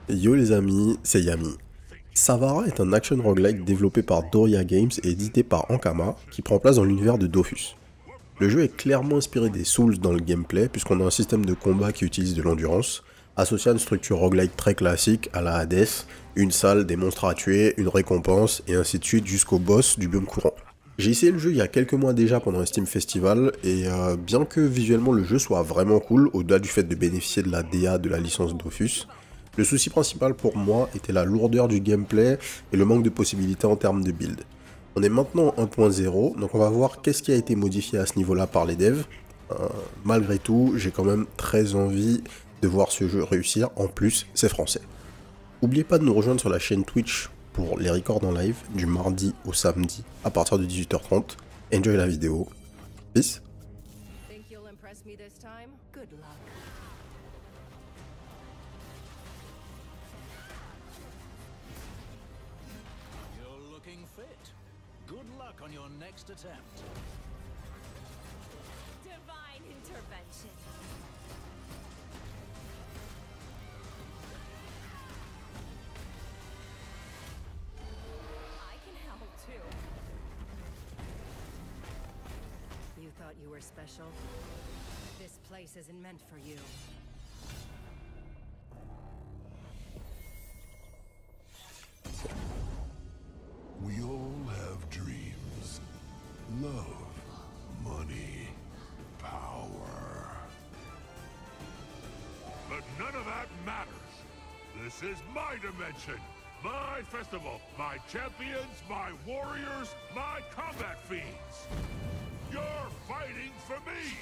Yo les amis, c'est Yami. Savara est un action roguelike développé par Doria Games et édité par Ankama, qui prend place dans l'univers de Dofus. Le jeu est clairement inspiré des Souls dans le gameplay, puisqu'on a un système de combat qui utilise de l'endurance, associé à une structure roguelike très classique à la Hades, une salle, des monstres à tuer, une récompense, et ainsi de suite jusqu'au boss du biome courant. J'ai essayé le jeu il y a quelques mois déjà pendant un Steam Festival, et bien que visuellement le jeu soit vraiment cool, au-delà du fait de bénéficier de la DA de la licence Dofus, le souci principal pour moi était la lourdeur du gameplay et le manque de possibilités en termes de build. On est maintenant en 1.0, donc on va voir qu'est-ce qui a été modifié à ce niveau-là par les devs. Malgré tout, j'ai quand même très envie de voir ce jeu réussir, en plus c'est français. N'oubliez pas de nous rejoindre sur la chaîne Twitch pour les records en live du mardi au samedi à partir de 18h30. Enjoy la vidéo. Peace. Think you'll impress me this time? Good luck. You're looking fit. Good luck on your next attempt. Divine intervention. I can help too. You thought you were special? This place isn't meant for you. We all have dreams. Love, money, power. But none of that matters. This is my dimension, my festival, my champions, my warriors, my combat fiends. You're fighting for me.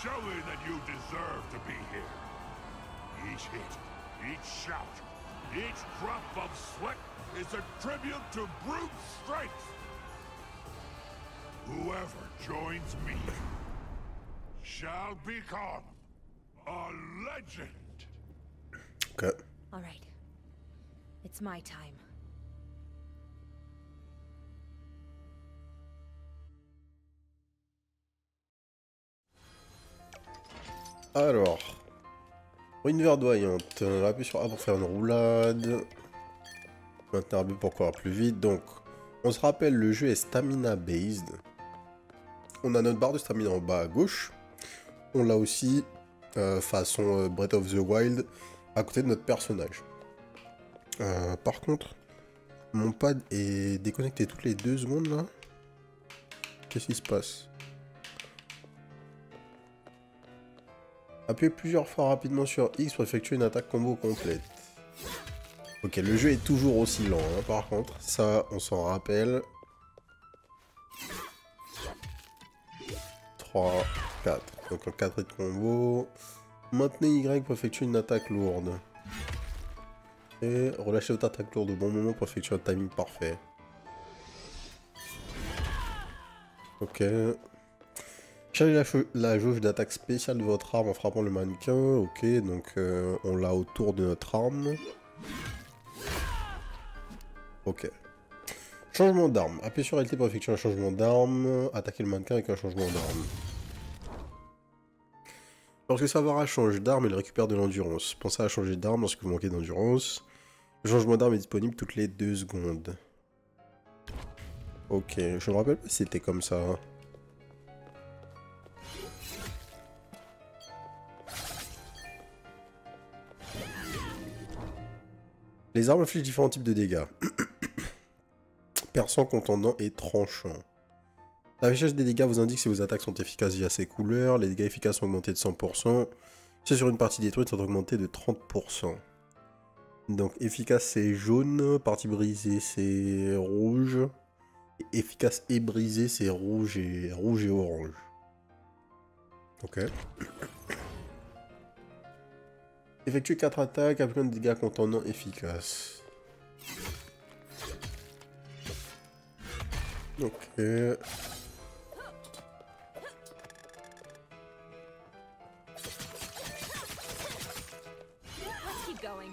Show me that you deserve to be here. Each hit, each shout, each drop of sweat is a tribute to brute strength. Whoever joins me shall become a legend. Ok. All right. It's my time. Alors, ruine verdoyante. On appuie sur A pour faire une roulade. Maintenir B pour courir plus vite. Donc, on se rappelle, le jeu est stamina based. On a notre barre de stamina en bas à gauche. On l'a aussi façon Breath of the Wild à côté de notre personnage. Par contre, mon pad est déconnecté toutes les 2 secondes là. Qu'est-ce qui se passe? Appuyez plusieurs fois rapidement sur X pour effectuer une attaque combo complète. Ok, le jeu est toujours aussi lent, hein, par contre. Ça, on s'en rappelle. 3, 4. Donc un 4 de combo. Maintenez Y pour effectuer une attaque lourde. Et relâchez votre attaque lourde au bon moment pour effectuer un timing parfait. Ok. Chargez la jauge d'attaque spéciale de votre arme en frappant le mannequin. Ok, donc on l'a autour de notre arme. Ok. Changement d'arme. Appuyez sur LT pour effectuer un changement d'arme. Attaquez le mannequin avec un changement d'arme. Lorsque Savara change d'arme, il récupère de l'endurance. Pensez à changer d'arme lorsque vous manquez d'endurance. Le changement d'arme est disponible toutes les 2 secondes. Ok, je me rappelle pas si c'était comme ça. Les armes infligent différents types de dégâts. Perçant, contendant et tranchant. L'affichage des dégâts vous indique si vos attaques sont efficaces via ces couleurs. Les dégâts efficaces sont augmentés de 100%. Si sur une partie détruite, sont augmentés de 30%. Donc efficace c'est jaune, partie brisée c'est rouge. Et efficace et brisé c'est rouge et orange. Ok. Effectuez 4 attaques, appliquant des dégâts contendant efficaces. Ok. Let's keep going.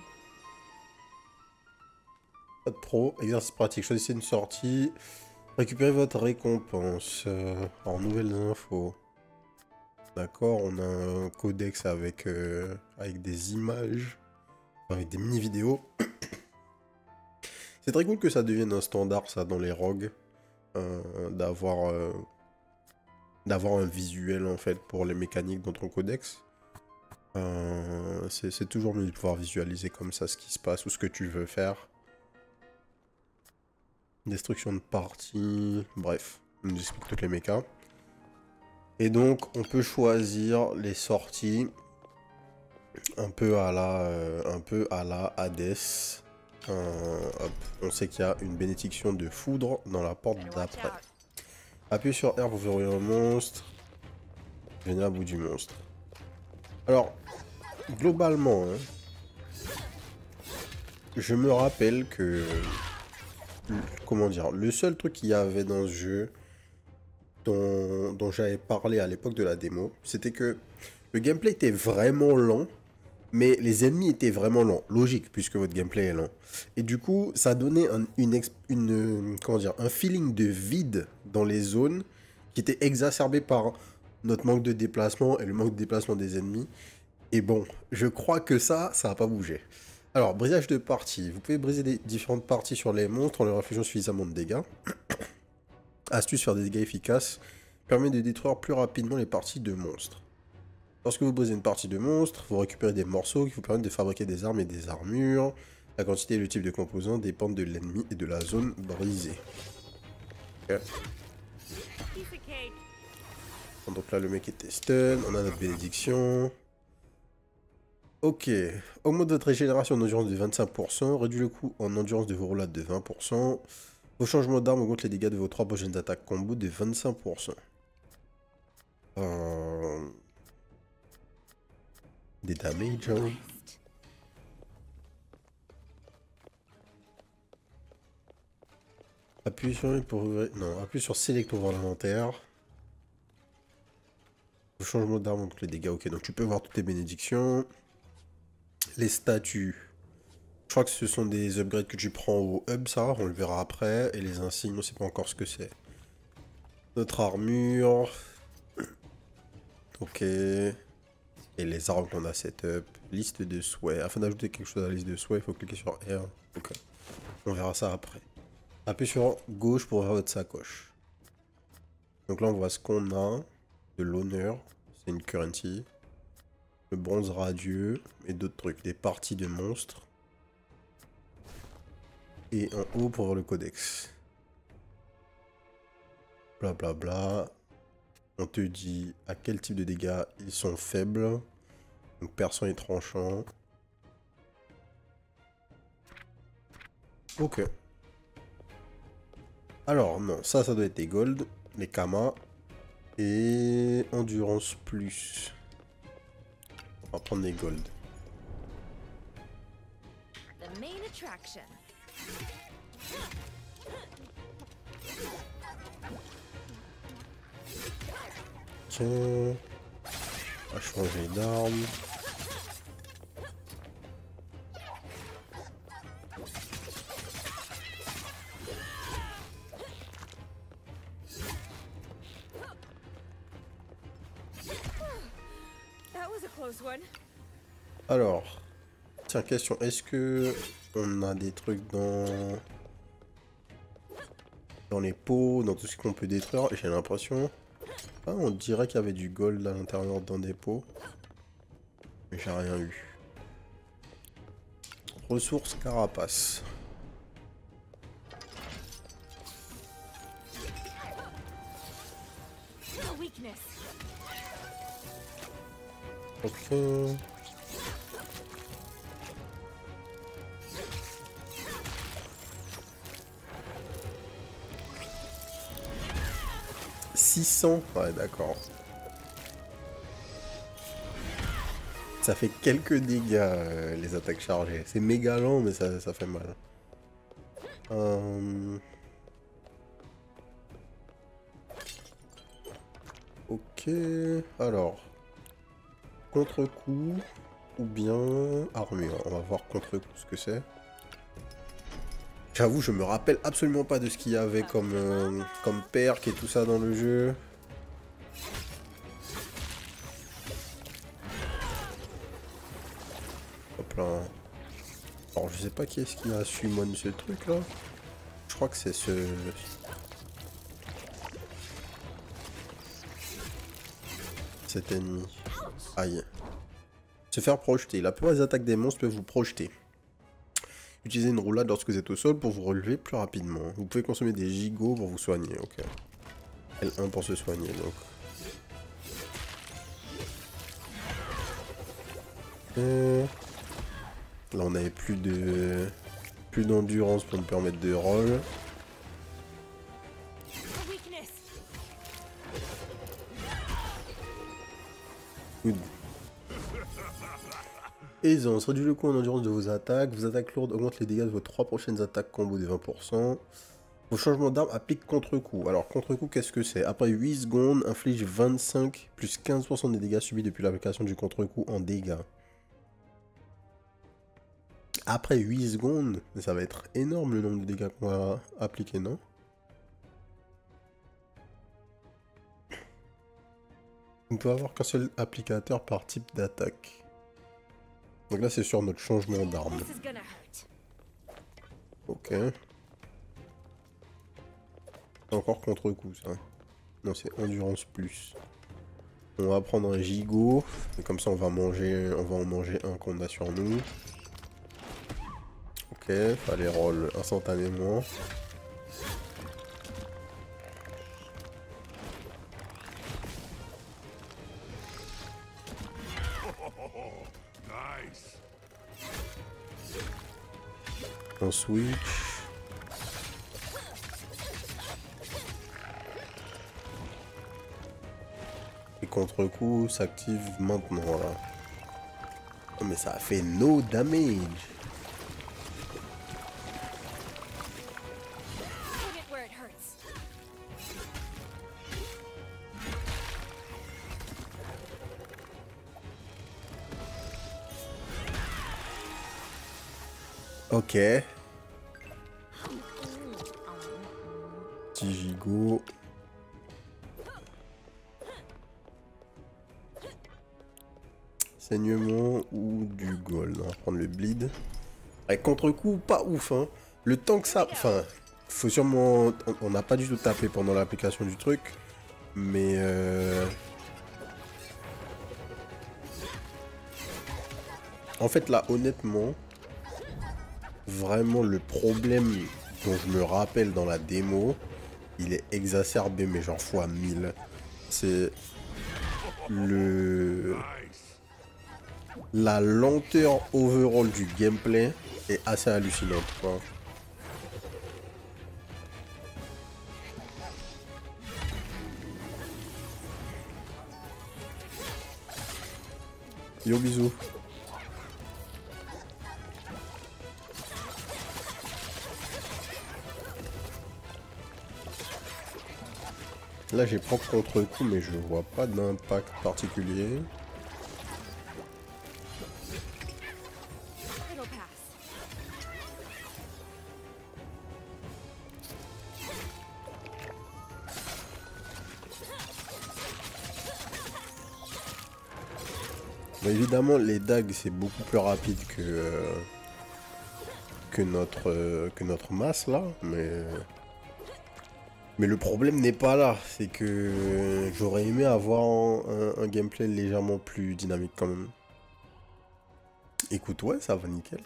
Pas de pro, exercice pratique, choisissez une sortie, récupérez votre récompense. En nouvelles infos. D'accord, on a un codex avec des images. avec des mini-vidéos. C'est très cool que ça devienne un standard, ça, dans les rogues. D'avoir un visuel, en fait, pour les mécaniques dans ton codex. C'est toujours mieux de pouvoir visualiser comme ça ce qui se passe ou ce que tu veux faire. Destruction de partie, bref, on nous explique toutes les mécas. Et donc, on peut choisir les sorties un peu à la Hades. Hop. On sait qu'il y a une bénédiction de foudre dans la porte d'après. Appuyez sur R pour verrouiller un monstre. Venez à bout du monstre. Alors, globalement, hein, je me rappelle que... Comment dire? Le seul truc qu'il y avait dans ce jeu dont j'avais parlé à l'époque de la démo, c'était que le gameplay était vraiment lent, mais les ennemis étaient vraiment lents. Logique, puisque votre gameplay est lent. Et du coup, ça donnait comment dire, un feeling de vide dans les zones qui était exacerbé par notre manque de déplacement et le manque de déplacement des ennemis. Et bon, je crois que ça n'a pas bougé. Alors, brisage de parties. Vous pouvez briser des différentes parties sur les monstres en leur infligeant suffisamment de dégâts. Astuce, faire des dégâts efficaces. Permet de détruire plus rapidement les parties de monstres. Lorsque vous brisez une partie de monstre, vous récupérez des morceaux qui vous permettent de fabriquer des armes et des armures. La quantité et le type de composants dépendent de l'ennemi et de la zone brisée. Okay. Donc là, le mec était stun. On a notre bénédiction. Ok. Augmente votre régénération en endurance de 25%. Réduit le coût en endurance de vos roulades de 20%. Vos changements d'armes augmentent les dégâts de vos 3 prochaines attaques combo de 25%. Des damages. Hein. Appuyez sur pour ouvrir... Non, appuyez sur Select pour voir l'inventaire. Vos changements d'armes augmentent les dégâts. Ok, donc tu peux voir toutes tes bénédictions. Les statuts. Je crois que ce sont des upgrades que tu prends au hub, ça, on le verra après. Et les insignes, on ne sait pas encore ce que c'est. Notre armure. Ok. Et les armes qu'on a setup. Liste de souhaits. Afin d'ajouter quelque chose à la liste de souhaits, il faut cliquer sur R. Ok. On verra ça après. Appuyez sur gauche pour ouvrir votre sacoche. Donc là, on voit ce qu'on a. De l'honneur. C'est une currency. Le bronze radieux. Et d'autres trucs. Des parties de monstres. Et en haut pour voir le codex. Blablabla. Bla bla. On te dit à quel type de dégâts ils sont faibles. Donc perçant et tranchant. Ok. Alors non, ça doit être des gold. Les kamas. Et endurance plus. On va prendre des gold. The main attraction. Tiens. On va changer d'arme. That was a close one. Alors, tiens, question, est-ce que on a des trucs dans les pots, dans tout ce qu'on peut détruire? J'ai l'impression. Ah, on dirait qu'il y avait du gold à l'intérieur dans des pots. Mais j'ai rien eu. Ressources carapace. No weakness. Ok. Ouais, d'accord. Ça fait quelques dégâts, les attaques chargées. C'est méga lent, mais ça fait mal. Ok. Alors. Contre-coup. Ou bien armure. On va voir contre-coup ce que c'est. J'avoue, je me rappelle absolument pas de ce qu'il y avait comme perk et tout ça dans le jeu. Hop là. Alors je sais pas qui est-ce qui a summon ce truc là. Je crois que c'est ce... cet ennemi. Aïe. Se faire projeter. La plupart des attaques des monstres peuvent vous projeter. Utilisez une roulade lorsque vous êtes au sol pour vous relever plus rapidement. Vous pouvez consommer des gigots pour vous soigner. Ok. L1 pour se soigner donc. Là on avait plus d'endurance pour nous permettre de roll. A weakness. Good. Aisance, réduit le coût en endurance de vos attaques. Vos attaques lourdes augmentent les dégâts de vos 3 prochaines attaques combo de 20%. Vos changements d'armes appliquent contre-coup. Alors contre-coup qu'est-ce que c'est? Après 8 secondes, inflige 25 plus 15% des dégâts subis depuis l'application du contre-coup en dégâts. Après 8 secondes, ça va être énorme le nombre de dégâts qu'on va appliquer, non? On ne peut avoir qu'un seul applicateur par type d'attaque. Donc là c'est sur notre changement d'arme. This is gonna hurt. Ok. Encore contre-coup ça. Non c'est endurance plus. On va prendre un gigot. Et comme ça on va en manger un qu'on a sur nous. Ok, fallait roll instantanément. Nice. On switch. Et contre-coup s'active maintenant là. Oh, mais ça a fait no damage. Put it where it hurts. Ok. Petit gigot. Saignement ou du gold. On va prendre le bleed. Avec contre-coup, pas ouf, hein. Le temps que ça... Enfin, faut sûrement... On n'a pas du tout tapé pendant l'application du truc. Mais... En fait, là, honnêtement... Vraiment, le problème dont je me rappelle dans la démo, il est exacerbé, mais genre fois 1000. C'est... La lenteur overall du gameplay est assez hallucinante, quoi. Yo bisous. Là j'ai propre contre-coup mais je vois pas d'impact particulier. It'll pass. Bon, évidemment les dagues c'est beaucoup plus rapide que notre masse là, mais le problème n'est pas là, c'est que j'aurais aimé avoir un gameplay légèrement plus dynamique quand même. Écoute, ouais, ça va nickel.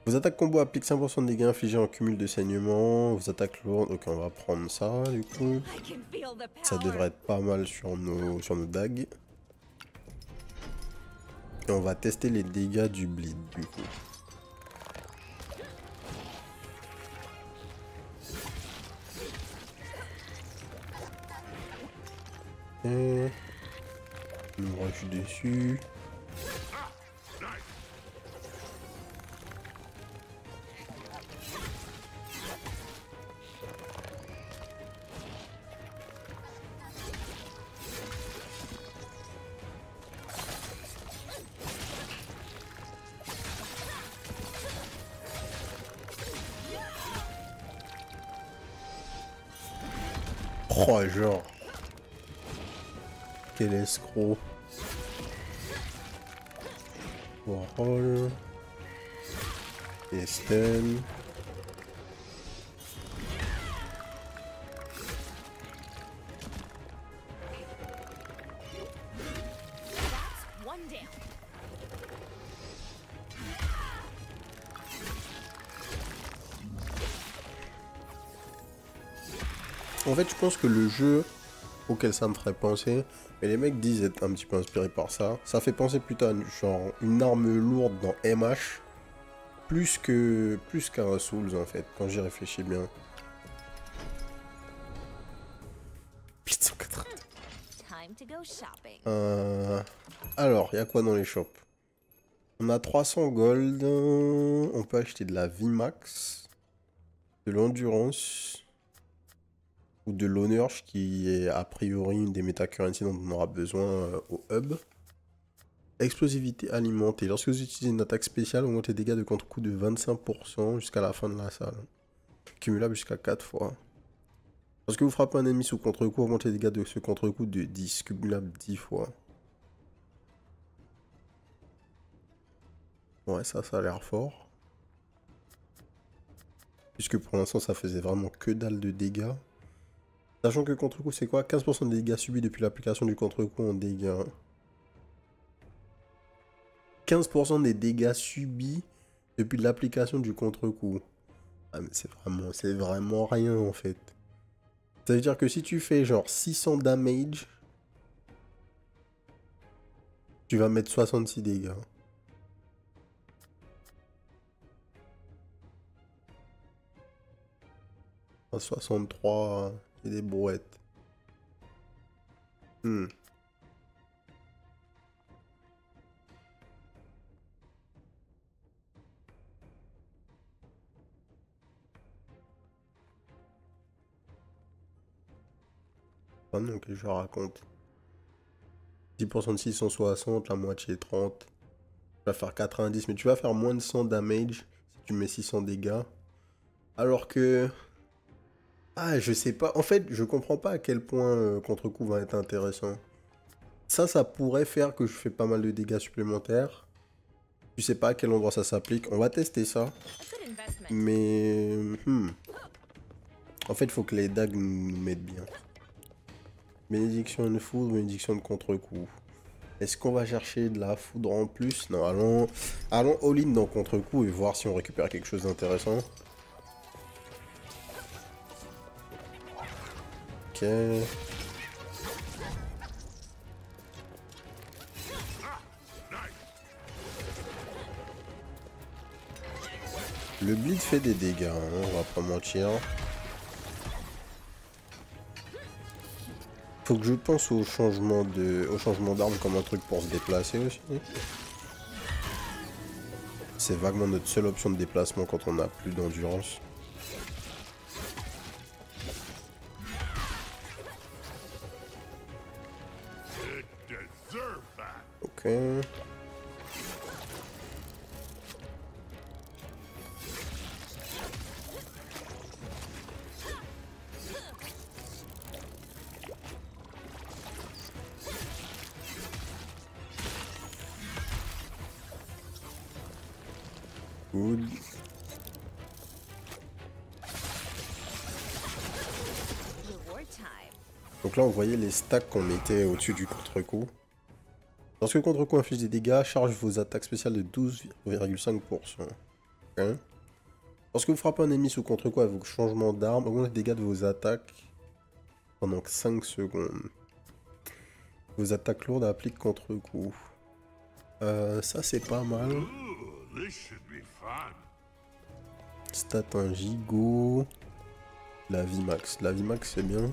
Vos attaques combo appliquent 5% de dégâts infligés en cumul de saignement. Vos attaques lourdes, ok, on va prendre ça du coup. I can feel the power. Ça devrait être pas mal sur nos dagues. Et on va tester les dégâts du bleed du coup. Et... Moi je suis dessus. Oh genre. Quel escroc. Roll. Estelle. That's one down. En fait, je pense que le jeu auquel ça me ferait penser, mais les mecs disent être un petit peu inspirés par ça, ça fait penser plutôt à genre une arme lourde dans MH, plus qu'à un Souls en fait, quand j'y réfléchis bien. 880. Time to go shopping. Alors, il y a quoi dans les shops? On a 300 gold, on peut acheter de la VMAX, de l'endurance, ou de l'honneur, qui est a priori une des metacurrencies dont on aura besoin au hub. Explosivité alimentée. Lorsque vous utilisez une attaque spéciale, augmentez les dégâts de contre-coup de 25% jusqu'à la fin de la salle. Cumulable jusqu'à 4 fois. Lorsque vous frappez un ennemi sous contre-coup, augmentez les dégâts de ce contre-coup de 10. Cumulable 10 fois. Ouais, ça a l'air fort. Puisque pour l'instant, ça faisait vraiment que dalle de dégâts. Sachant que contre-coup, c'est quoi? 15% des dégâts subis depuis l'application du contre-coup en dégâts. 15% des dégâts subis depuis l'application du contre-coup. Ah mais c'est vraiment rien en fait. Ça veut dire que si tu fais genre 600 damage, tu vas mettre 66 dégâts. À 63 et des brouettes. Ah non, que je raconte. 10% de 660, la moitié 30. Tu vas faire 90, mais tu vas faire moins de 100 damage si tu mets 600 dégâts. Alors que... Ah, je sais pas. En fait, je comprends pas à quel point contre-coup va être intéressant. Ça pourrait faire que je fais pas mal de dégâts supplémentaires. Je sais pas à quel endroit ça s'applique. On va tester ça. Good investment. Mais... En fait, il faut que les dagues nous mettent bien. Bénédiction de foudre, bénédiction de contre-coup. Est-ce qu'on va chercher de la foudre en plus? Non, allons all-in dans contre-coup et voir si on récupère quelque chose d'intéressant. Ok. Le bleed fait des dégâts, hein, on va pas mentir. Faut que je pense au changement d'arme comme un truc pour se déplacer aussi. C'est vaguement notre seule option de déplacement quand on n'a plus d'endurance. Ok. Good. Reward time. Donc là on voyait les stacks qu'on mettait au-dessus du contre-coup. Lorsque le contre-coup inflige des dégâts, charge vos attaques spéciales de 12,5%. Okay. Lorsque vous frappez un ennemi sous contre-coup avec vos changements d'arme, augmentez les dégâts de vos attaques pendant 5 secondes. Vos attaques lourdes appliquent contre-coup. Ça c'est pas mal. Ooh, this should be fun. Stat 1 gigot. La VMAX. La VMAX c'est bien.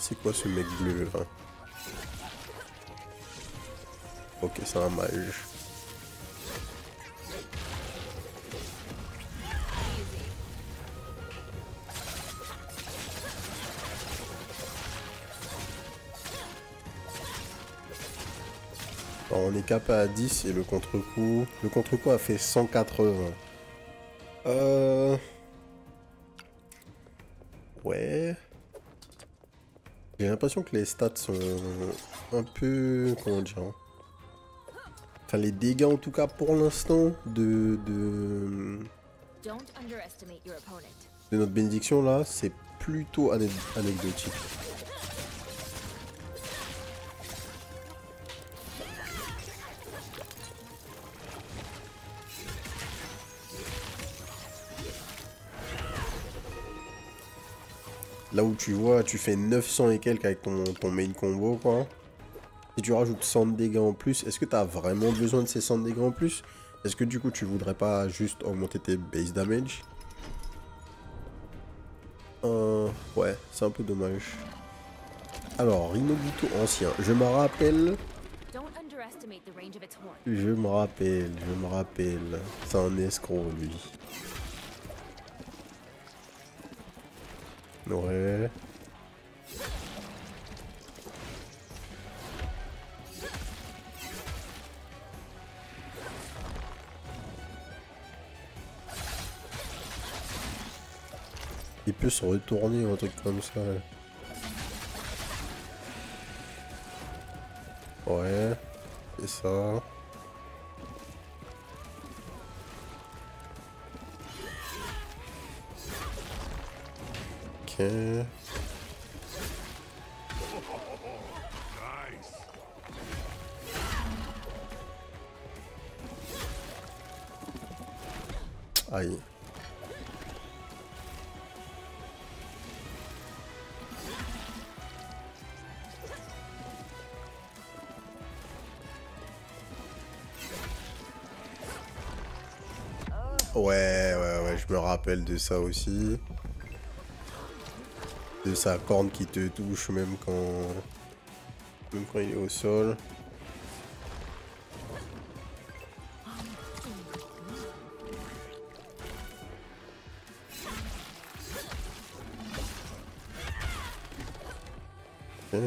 C'est quoi ce mec bleu là? Ok, c'est un mage. Alors, on est capé à 10 et le contre-coup... Le contre-coup a fait 180. Ouais... J'ai l'impression que les stats sont un peu... Comment dire? Enfin, les dégâts en tout cas pour l'instant de Don't underestimate your opponent. notre bénédiction là, c'est plutôt anecdotique. Là où tu vois, tu fais 900 et quelques avec ton main combo quoi. Si tu rajoutes 100 de dégâts en plus, est-ce que tu as vraiment besoin de ces 100 de dégâts en plus? Est-ce que du coup tu voudrais pas juste augmenter tes base damage? Ouais, c'est un peu dommage. Alors, Rinobuto ancien, je me rappelle. Don't underestimate the range of its horn. Je me rappelle. C'est un escroc lui. Ouais. Il peut se retourner ou un truc comme ça. Ouais, c'est ça. Ok. Nice. Aïe. Ouais, je me rappelle de ça aussi. De sa corne qui te touche même quand il est au sol. Ok.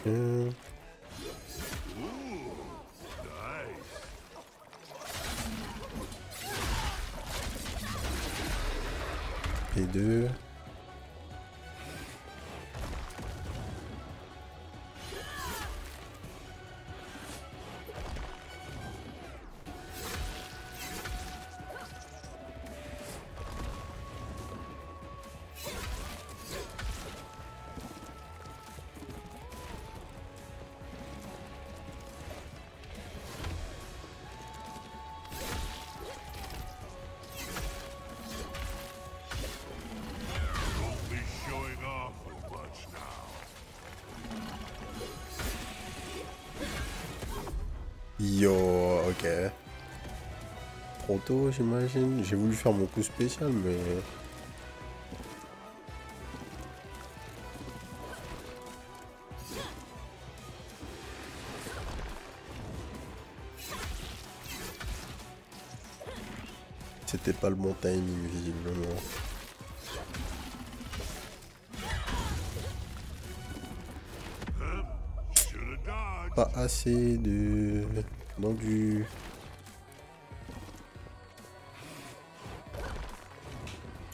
Ok. P2. Don't be showing off much now. Yo, ok. Trop tôt, j'imagine. J'ai voulu faire mon coup spécial, mais... C'était pas le bon timing, visiblement. Should have dodged. Pas assez de... d'endu.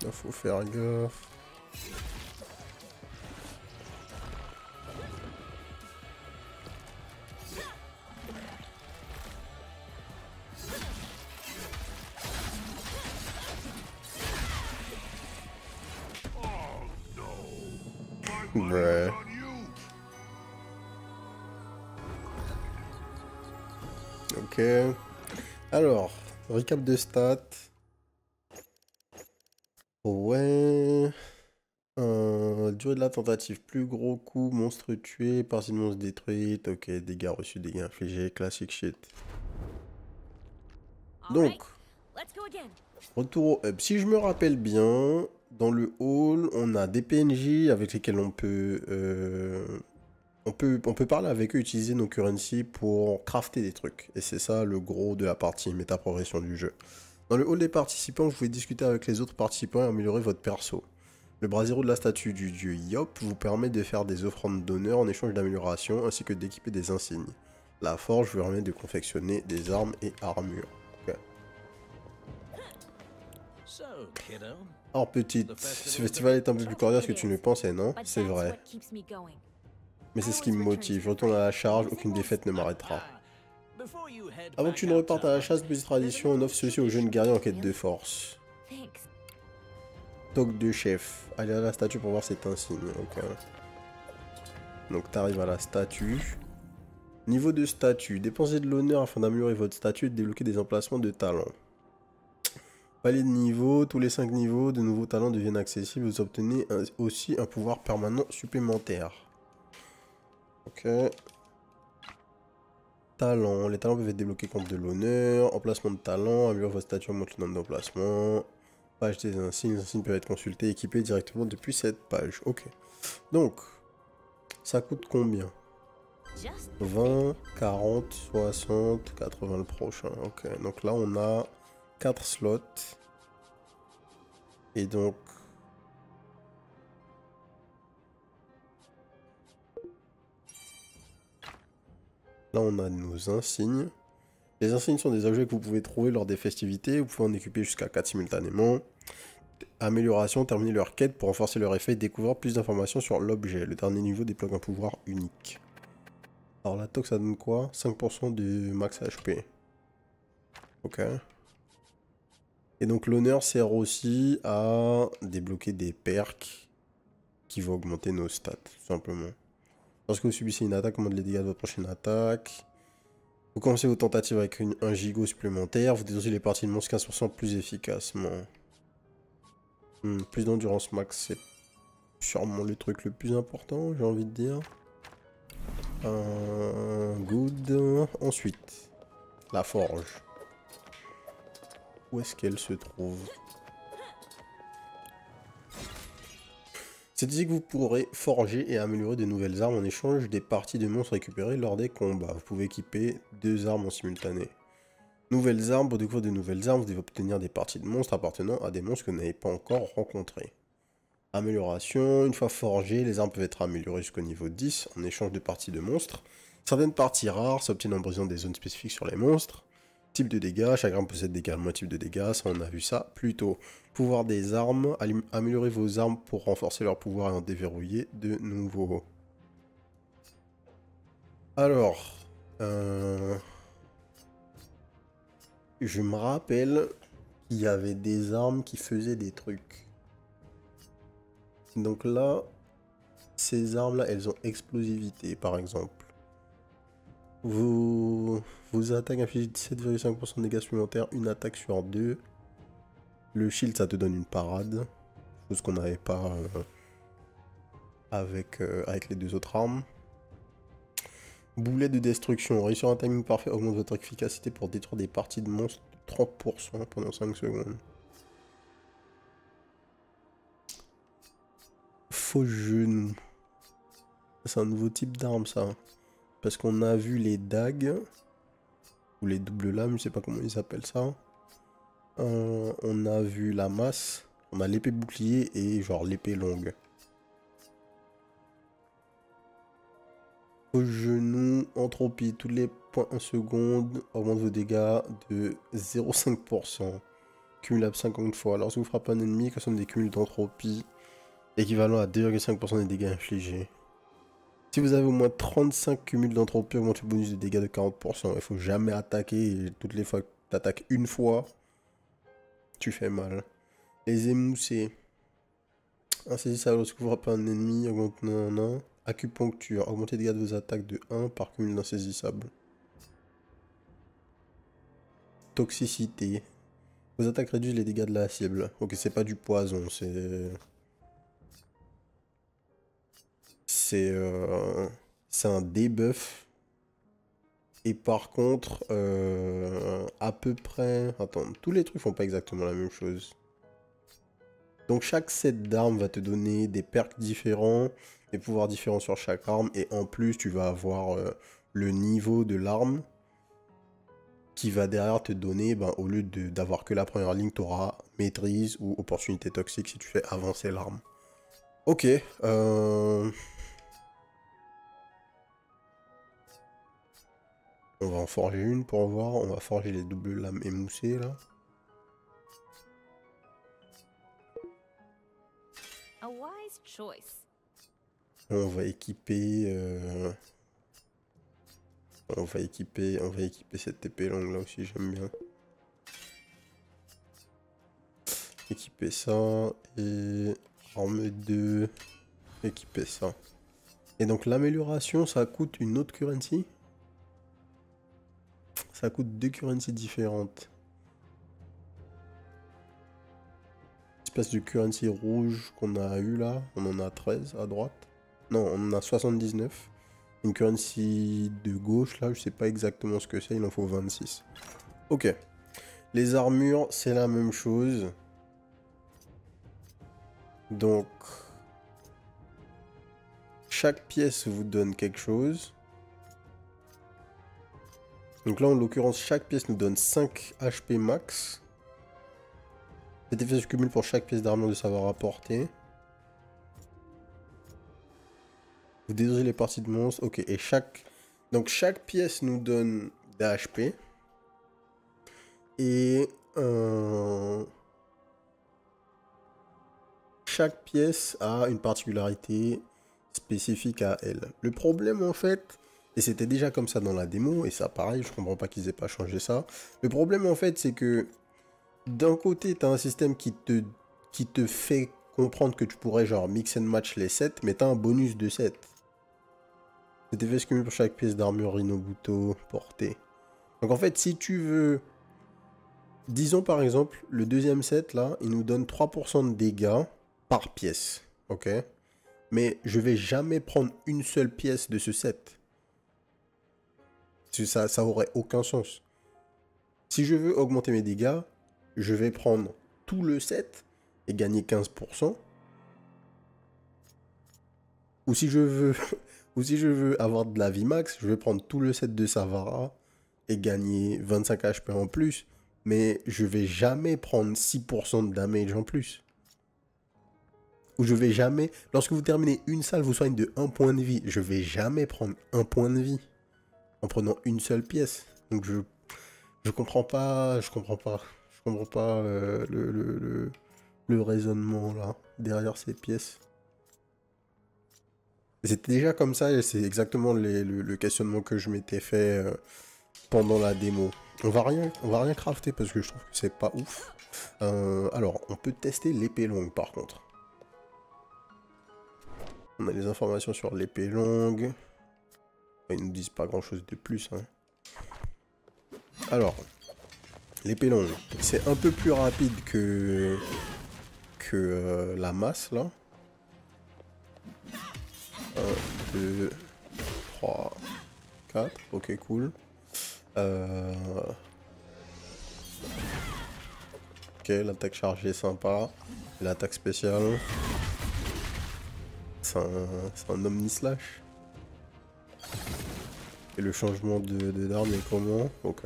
Là, faut faire gaffe. Oh no. My money Bruh. is on you. Ok. Alors, recap de stats. Ouais. Durée de la tentative, plus gros coup, monstre tué, partie de monstre détruite. Ok, dégâts reçus, dégâts infligés, classic shit. All Donc, right, let's go again. retour au hub. Si je me rappelle bien, dans le hall, on a des PNJ avec lesquels on peut on peut parler avec eux, utiliser nos currency pour crafter des trucs. Et c'est ça le gros de la partie méta-progression du jeu. Dans le hall des participants, vous pouvez discuter avec les autres participants et améliorer votre perso. Le brasero de la statue du dieu Yop vous permet de faire des offrandes d'honneur en échange d'améliorations ainsi que d'équiper des insignes. La forge vous permet de confectionner des armes et armures. Okay. So, kiddo. Alors petite, ce festival est un peu plus cordial que tu ne le pensais, non? But C'est that's vrai. what keeps me going. Mais c'est ce qui me motive. Je retourne à la charge, aucune défaite ne m'arrêtera. Before you head Avant back que tu ne repartes à la outside, chasse, petite tradition, on offre ceci aux jeunes guerriers en quête de force. Thanks. Toque de chef. Allez à la statue pour voir cet insigne. Donc t'arrives à la statue. Niveau de statut. Dépensez de l'honneur afin d'améliorer votre statut et de débloquer des emplacements de talent. Palier de niveau. Tous les 5 niveaux, de nouveaux talents deviennent accessibles. Vous obtenez aussi un pouvoir permanent supplémentaire. Ok. Talent. Les talents peuvent être débloqués contre de l'honneur. Emplacement de talent. Améliorer votre statut augmente le nombre d'emplacements. Page des insignes. Les insignes peuvent être consultés et équipés directement depuis cette page. Ok. Donc, ça coûte combien? Just 20, 40, 60, 80 le prochain. Ok. Donc là, on a 4 slots. Et donc... Là, on a nos insignes. Les insignes sont des objets que vous pouvez trouver lors des festivités. Vous pouvez en équiper jusqu'à 4 simultanément. Amélioration, terminer leur quête pour renforcer leur effet et découvrir plus d'informations sur l'objet. Le dernier niveau débloque un pouvoir unique. Alors la tox, ça donne quoi? 5% du max HP. Ok. Et donc l'honneur sert aussi à débloquer des perks qui vont augmenter nos stats, tout simplement. Lorsque vous subissez une attaque, augmente les dégâts de votre prochaine attaque. Vous commencez vos tentatives avec un gigot supplémentaire. Vous dédosez les parties de monstres 15% plus efficacement. Plus d'endurance max, c'est sûrement le truc le plus important, j'ai envie de dire. Good. Ensuite, la forge. Où est-ce qu'elle se trouve? C'est ici que vous pourrez forger et améliorer de nouvelles armes en échange des parties de monstres récupérées lors des combats. Vous pouvez équiper 2 armes en simultané. Nouvelles armes, pour découvrir de nouvelles armes, vous devez obtenir des parties de monstres appartenant à des monstres que vous n'avez pas encore rencontrés. Amélioration, une fois forgées, les armes peuvent être améliorées jusqu'au niveau 10 en échange de parties de monstres. Certaines parties rares s'obtiennent en brisant des zones spécifiques sur les monstres. Type de dégâts, chaque arme possède également un type de dégâts, ça on a vu ça plus tôt. Pouvoir des armes, améliorer vos armes pour renforcer leur pouvoir et en déverrouiller de nouveau. Alors, je me rappelle qu'il y avait des armes qui faisaient des trucs. Donc là, ces armes-là, elles ont explosivité, par exemple. Vos attaques infligent 17,5% de dégâts supplémentaires, une attaque sur 2. Le shield, ça te donne une parade. Chose qu'on n'avait pas avec les 2 autres armes. Boulet de destruction. Réussir un timing parfait augmente votre efficacité pour détruire des parties de monstres de 30% pendant 5 secondes. Faux genou. C'est un nouveau type d'arme, ça. Parce qu'on a vu les dagues. Ou les doubles lames, je sais pas comment ils appellent ça. On a vu la masse. On a l'épée bouclier et genre l'épée longue. Au genou, entropie, tous les points 1 seconde, augmente vos dégâts de 0,5%. Cumulable 50 fois. Lorsque vous frappez un ennemi, consomme des cumuls d'entropie équivalent à 2,5% des dégâts infligés. Si vous avez au moins 35 cumuls d'entropie, augmente le bonus de dégâts de 40%. Il faut jamais attaquer. Et toutes les fois que tu attaques une fois, tu fais mal. Les émoussés. Insaisissable lorsque vous frappez un ennemi, augmente non. Acupuncture, augmentez les dégâts de vos attaques de 1 par cumul d'insaisissable. Toxicité. Vos attaques réduisent les dégâts de la cible. Ok, c'est pas du poison, c'est un debuff. Et par contre, à peu près... Attends, tous les trucs font pas exactement la même chose. Donc chaque set d'armes va te donner des perks différents, des pouvoirs différents sur chaque arme. Et en plus, tu vas avoir le niveau de l'arme qui va derrière te donner, ben, au lieu d'avoir que la première ligne, tu auras maîtrise ou opportunité toxique si tu fais avancer l'arme. Ok. On va en forger une pour voir. On va forger les doubles lames émoussées là. A wise choice. On va équiper... On va équiper cette épée longue là aussi, j'aime bien. Équiper ça et arme 2, équiper ça. Et donc l'amélioration, ça coûte une autre currency. Ça coûte 2 currencies différentes. Espèce de currency rouge qu'on a eu là, on en a 13 à droite. Non, on en a 79. Une currency de gauche, là, je sais pas exactement ce que c'est, il en faut 26. Ok. Les armures, c'est la même chose. Donc, chaque pièce vous donne quelque chose. Donc là, en l'occurrence, chaque pièce nous donne 5 HP max. Cet effet se cumule pour chaque pièce d'armure de savoir apporter. Vous détruisez les parties de monstres. Ok, et donc chaque pièce nous donne des HP. Et chaque pièce a une particularité spécifique à elle. Le problème en fait, et c'était déjà comme ça dans la démo, et ça pareil, je comprends pas qu'ils aient pas changé ça. Le problème en fait, c'est que d'un côté, tu as un système qui te fait comprendre que tu pourrais genre mix and match les sets, mais tu as un bonus de 7. Cet effet se cumule pour chaque pièce d'armure Rinobuto portée. Donc en fait, si tu veux... Disons par exemple, le deuxième set là, il nous donne 3% de dégâts par pièce. Ok? Mais je vais jamais prendre une seule pièce de ce set. Ça aurait aucun sens. Si je veux augmenter mes dégâts, je vais prendre tout le set et gagner 15%. Ou si je veux avoir de la vie max, je vais prendre tout le set de Savara et gagner 25 HP en plus. Mais je vais jamais prendre 6% de damage en plus. Ou je vais jamais... Lorsque vous terminez une salle, vous soigne de 1 point de vie. Je vais jamais prendre 1 point de vie en prenant une seule pièce. Donc je comprends pas... Je comprends pas le raisonnement là, derrière ces pièces. C'était déjà comme ça et c'est exactement le questionnement que je m'étais fait pendant la démo. On va rien crafter parce que je trouve que c'est pas ouf. Alors, on peut tester l'épée longue par contre. On a les informations sur l'épée longue. Ils nous disent pas grand chose de plus. Hein. Alors, l'épée longue, c'est un peu plus rapide que la masse là. 1, 2, 3, 4. Ok, cool. Ok, l'attaque chargée sympa. L'attaque spéciale. C'est un omni-slash. Et le changement d'arme est comment? Ok.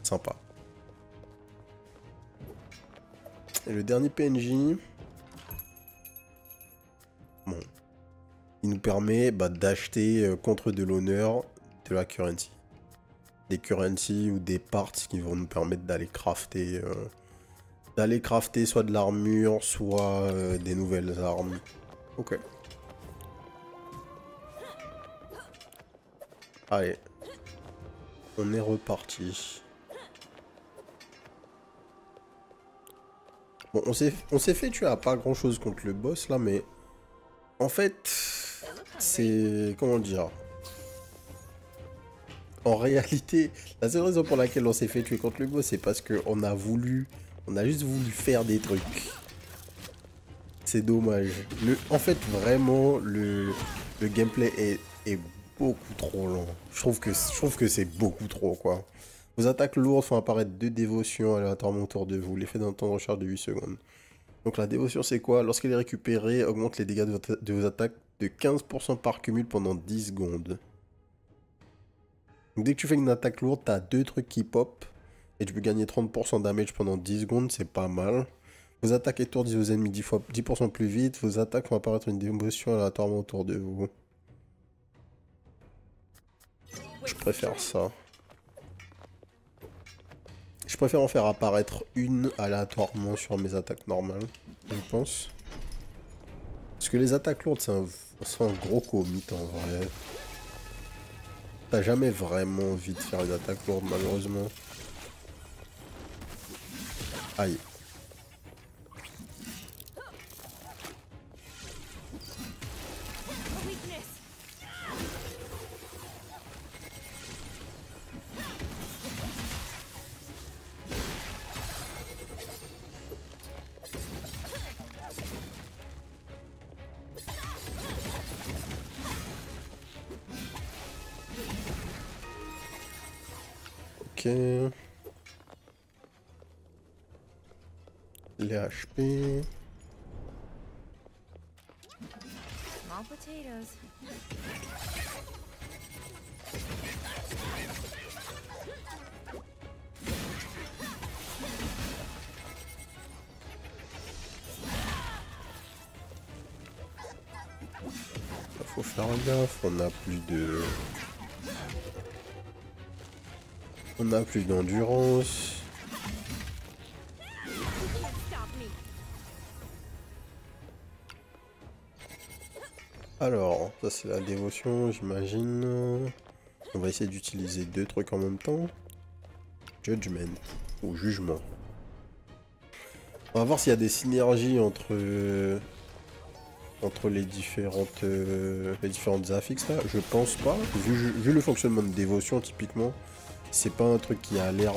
Sympa. Et le dernier PNJ. Bon. Il nous permet d'acheter contre de l'honneur de la currency. Des currency ou des parts qui vont nous permettre d'aller crafter. Soit de l'armure, soit des nouvelles armes. Ok. Allez. On est reparti. Bon, on s'est fait tuer à pas grand chose contre le boss là, mais... En fait... C'est... Comment dire? En réalité, la seule raison pour laquelle on s'est fait tuer contre le boss, c'est parce qu'on a voulu... On a juste voulu faire des trucs. C'est dommage. En fait, vraiment, le gameplay est beaucoup trop long. Je trouve que c'est beaucoup trop, quoi. Vos attaques lourdes font apparaître 2 dévotions aléatoirement autour de vous. L'effet d'un temps de recharge de 8 secondes. Donc la dévotion c'est quoi? Lorsqu'elle est récupérée, augmente les dégâts de vos attaques de 15% par cumul pendant 10 secondes. Donc dès que tu fais une attaque lourde, t'as deux trucs qui pop. Et tu peux gagner 30% damage pendant 10 secondes, c'est pas mal. Vos attaques étourdissent vos ennemis 10% plus vite. Vos attaques font apparaître une dévotion aléatoirement autour de vous. Je préfère ça. Je préfère en faire apparaître une aléatoirement sur mes attaques normales, je pense. Parce que les attaques lourdes, c'est un gros commit en vrai. T'as jamais vraiment envie de faire une attaque lourde, malheureusement. Aïe. Ok. Les HP. Small potatoes. Faut faire gaffe, on a plus de... On a plus d'endurance. Alors, ça c'est la dévotion, j'imagine. On va essayer d'utiliser deux trucs en même temps. Judgment, ou jugement. On va voir s'il y a des synergies entre les différentes affixes là. Je pense pas. Vu le fonctionnement de dévotion typiquement, c'est pas un truc qui a l'air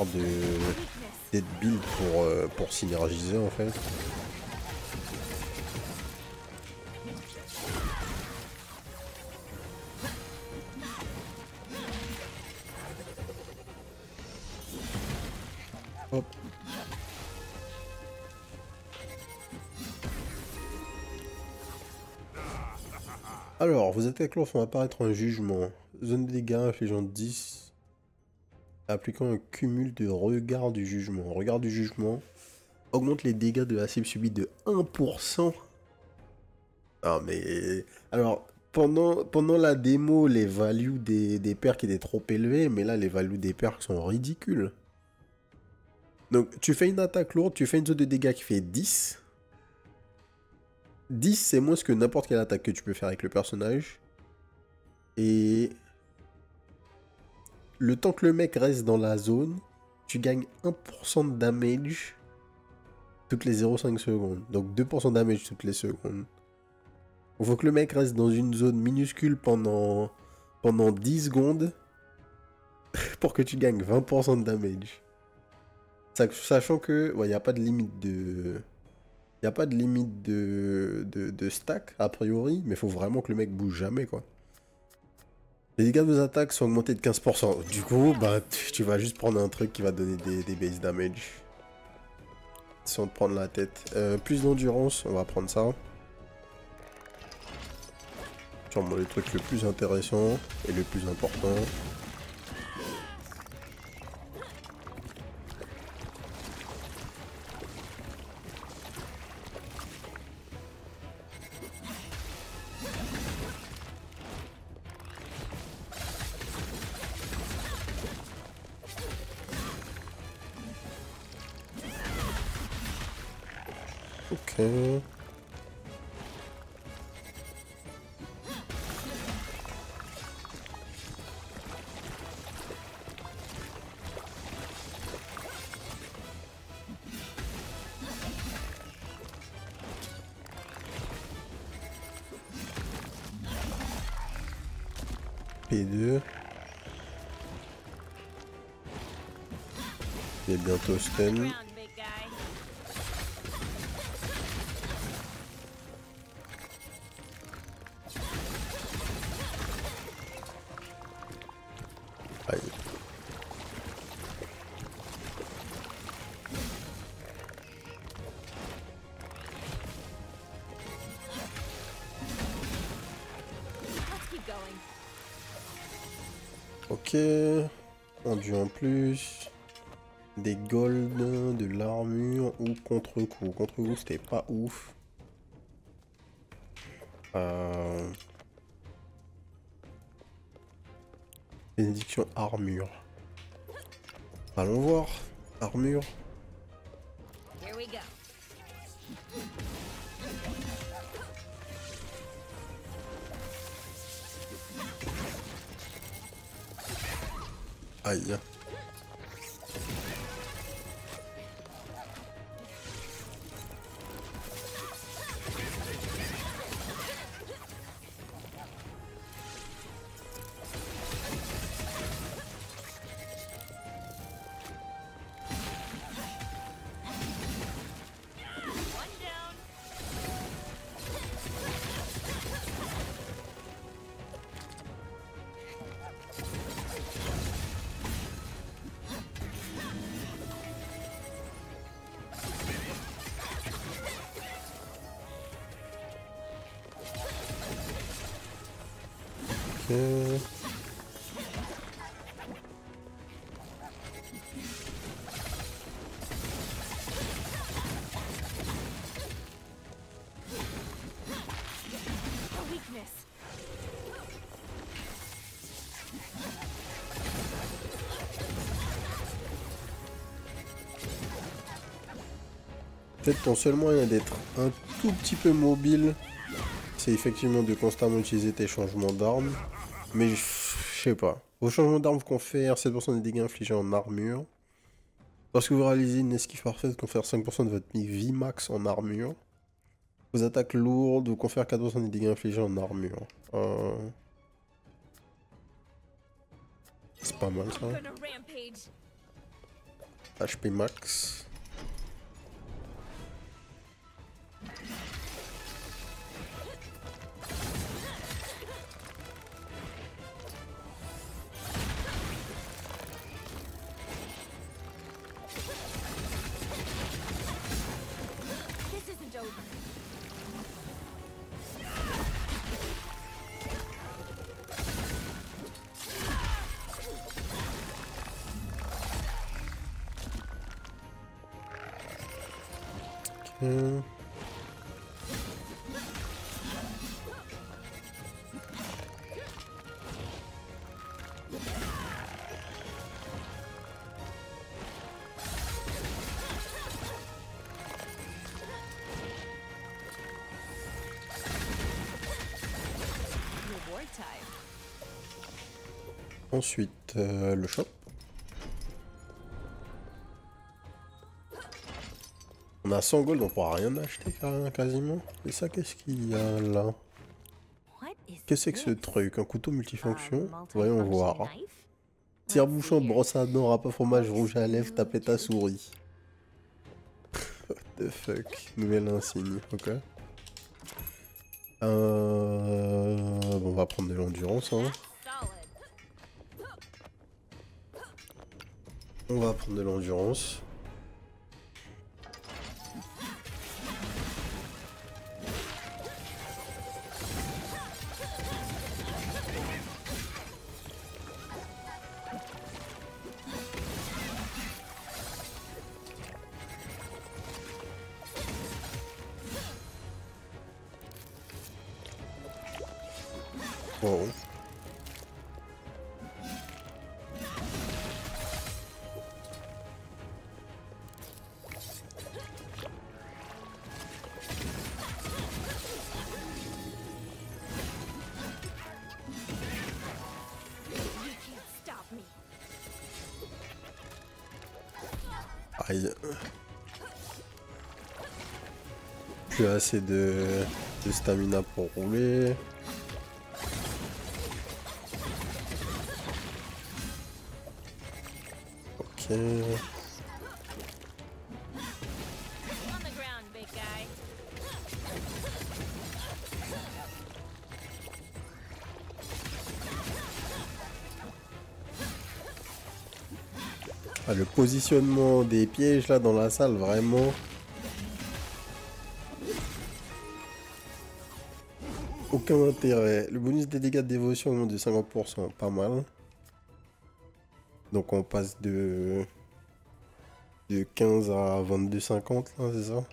d'être build pour synergiser en fait. Hop. Alors, vos attaques lourdes font apparaître un jugement. Zone de dégâts infligeant 10. Appliquant un cumul de regard du jugement. Regard du jugement augmente les dégâts de la cible subie de 1%. Ah mais... Alors, pendant la démo, les values des perks étaient trop élevées, mais là, les values des perks sont ridicules. Donc, tu fais une attaque lourde, tu fais une zone de dégâts qui fait 10. 10, c'est moins que n'importe quelle attaque que tu peux faire avec le personnage. Et... le temps que le mec reste dans la zone, tu gagnes 1% de damage toutes les 0,5 secondes. Donc 2% de damage toutes les secondes. Il faut que le mec reste dans une zone minuscule pendant 10 secondes pour que tu gagnes 20% de damage. Sachant que il n'y a pas de limite de... Il n'y a pas de limite de stack, a priori, mais il faut vraiment que le mec bouge jamais, quoi. Les dégâts de vos attaques sont augmentés de 15%. Du coup, bah, tu vas juste prendre un truc qui va donner des base damage. Sans te prendre la tête. Plus d'endurance, on va prendre ça. Sûrement le truc le plus intéressant et le plus important. Ok. P2. Il est bientôt stun. Ground, big guy. Aïe. Ok. Enduit en plus. Des golds, de l'armure ou contre-coup. Contre-coup, c'était pas ouf. Bénédiction armure. Allons voir. Armure. Here we go. Aïe. One down. Ok. A weakness. Peut-être ton seul moyen d'être un tout petit peu mobile, c'est effectivement de constamment utiliser tes changements d'armes. Mais je sais pas. Vos changements d'armes confèrent 7% des dégâts infligés en armure. Lorsque vous réalisez une esquive parfaite, confère 5% de votre vie max en armure. Vos attaques lourdes vous confèrent 4% des dégâts infligés en armure. C'est pas mal ça. Gonna rampage. HP max. This isn't over. Ok. Reward time. Ensuite, le shop. On a 100 gold, on pourra rien acheter quasiment. Et ça, qu'est-ce qu'il y a là? What is Qu'est-ce que c'est que ce this? truc? Un couteau multifonction? A Voyons multifunction voir. knife? Tire-bouchon, brosse à dents, râpe à fromage, rouge à lèvres, taper ta souris. What the fuck? Nouvel insigne, ok. Bon, on va prendre de l'endurance, hein. Solid. On va prendre de l'endurance. Wow. You can't stop me. Aïe. Plus assez de stamina pour rouler. Ok. On the ground, big guy. Ah, le positionnement des pièges là dans la salle, vraiment. Aucun intérêt. Le bonus des dégâts de dévotion augmente de 50%, pas mal. Donc on passe de 15 à 22,50 là, c'est ça?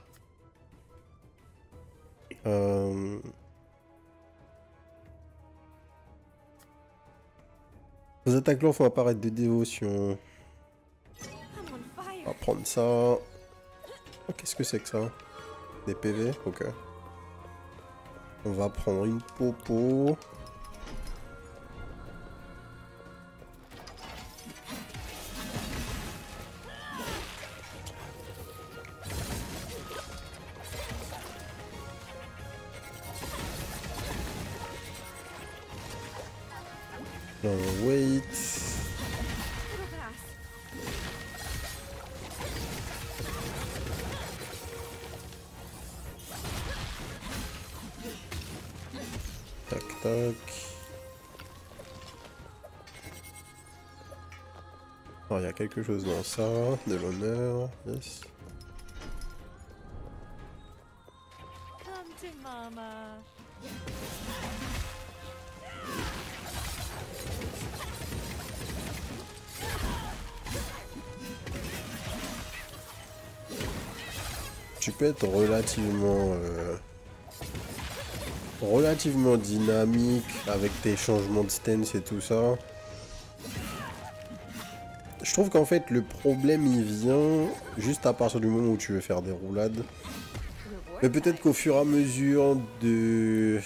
Vos attaques lourdes font apparaître des dévotions. I'm on On fire. va prendre ça. Oh, qu'est-ce que c'est que ça? Des PV? Ok. On va prendre une popo. Wait. It'll pass. Tac tac. Alors il y a quelque chose dans ça, de l'honneur, yes. Come to mama. Tu peux être relativement dynamique avec tes changements de stance et tout ça. Je trouve qu'en fait le problème il vient juste à partir du moment où tu veux faire des roulades. Mais peut-être qu'au fur et à mesure de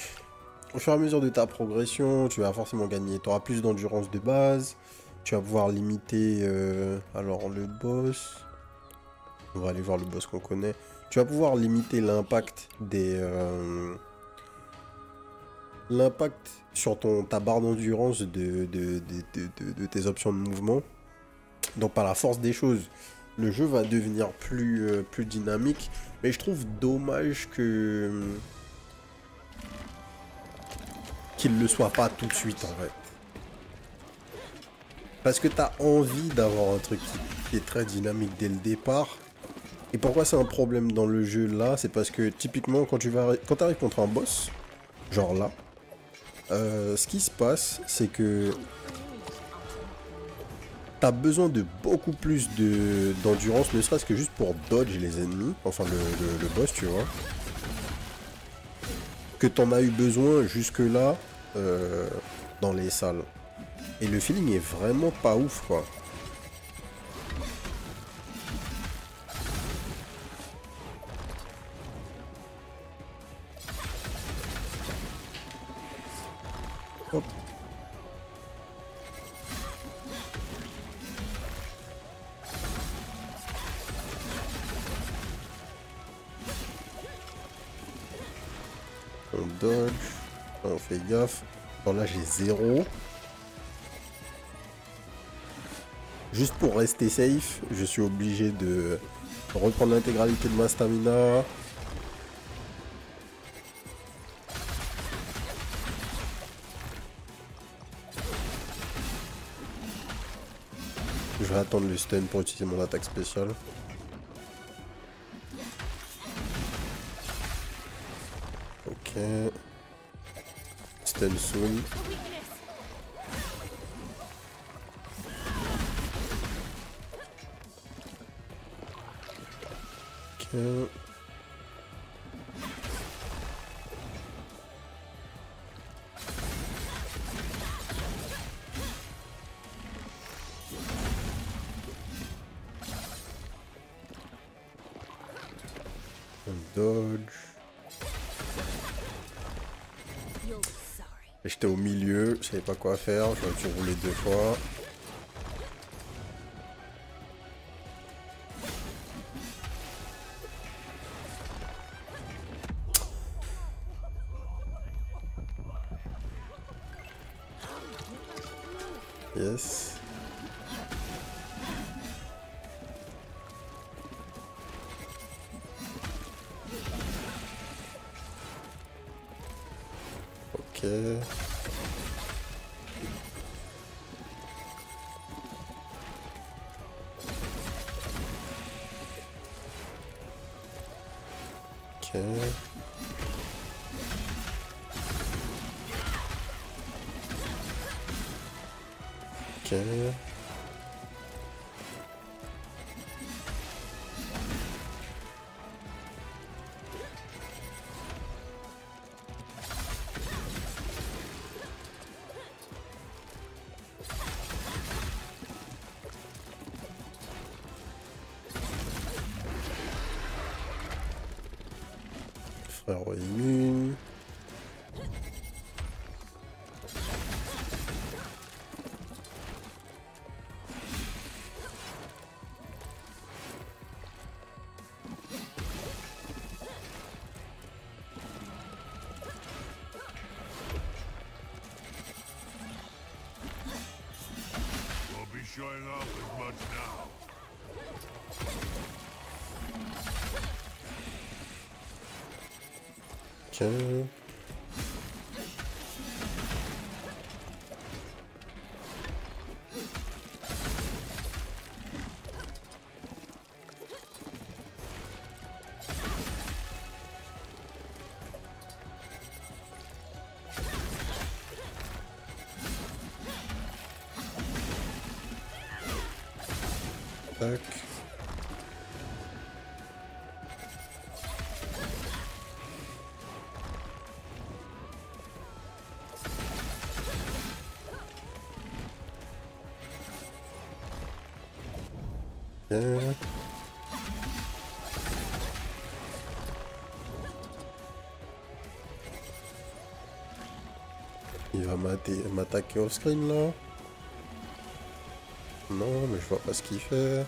ta progression, tu vas forcément gagner. Tu auras plus d'endurance de base. Tu vas pouvoir limiter alors le boss. On va aller voir le boss qu'on connaît. Tu vas pouvoir limiter l'impact l'impact sur ta barre d'endurance de tes options de mouvement. Donc par la force des choses, le jeu va devenir plus dynamique. Mais je trouve dommage qu'il ne le soit pas tout de suite en fait. Parce que tu as envie d'avoir un truc qui est très dynamique dès le départ. Et pourquoi c'est un problème dans le jeu là? C'est parce que typiquement quand tu arrives contre un boss, genre là, ce qui se passe c'est que tu as besoin de beaucoup plus d'endurance, ne serait-ce que juste pour dodge les ennemis, enfin le boss tu vois, que tu en as eu besoin jusque là dans les salles. Et le feeling est vraiment pas ouf quoi. Hop. On dodge, on fait gaffe. Bon là j'ai 0. Juste pour rester safe, je suis obligé de reprendre l'intégralité de ma stamina. Je vais attendre le stun pour utiliser mon attaque spéciale. Ok. Stun soon. Ok. On dodge. J'étais au milieu, je savais pas quoi faire, j'aurais dû rouler 2 fois. Yes. Ok. Ok. Ok. Frérot immune. Won't be showing off as much now. Tiens. Tac. Bien. Il va m'attaquer au screen là. Non, mais je vois pas ce qu'il fait.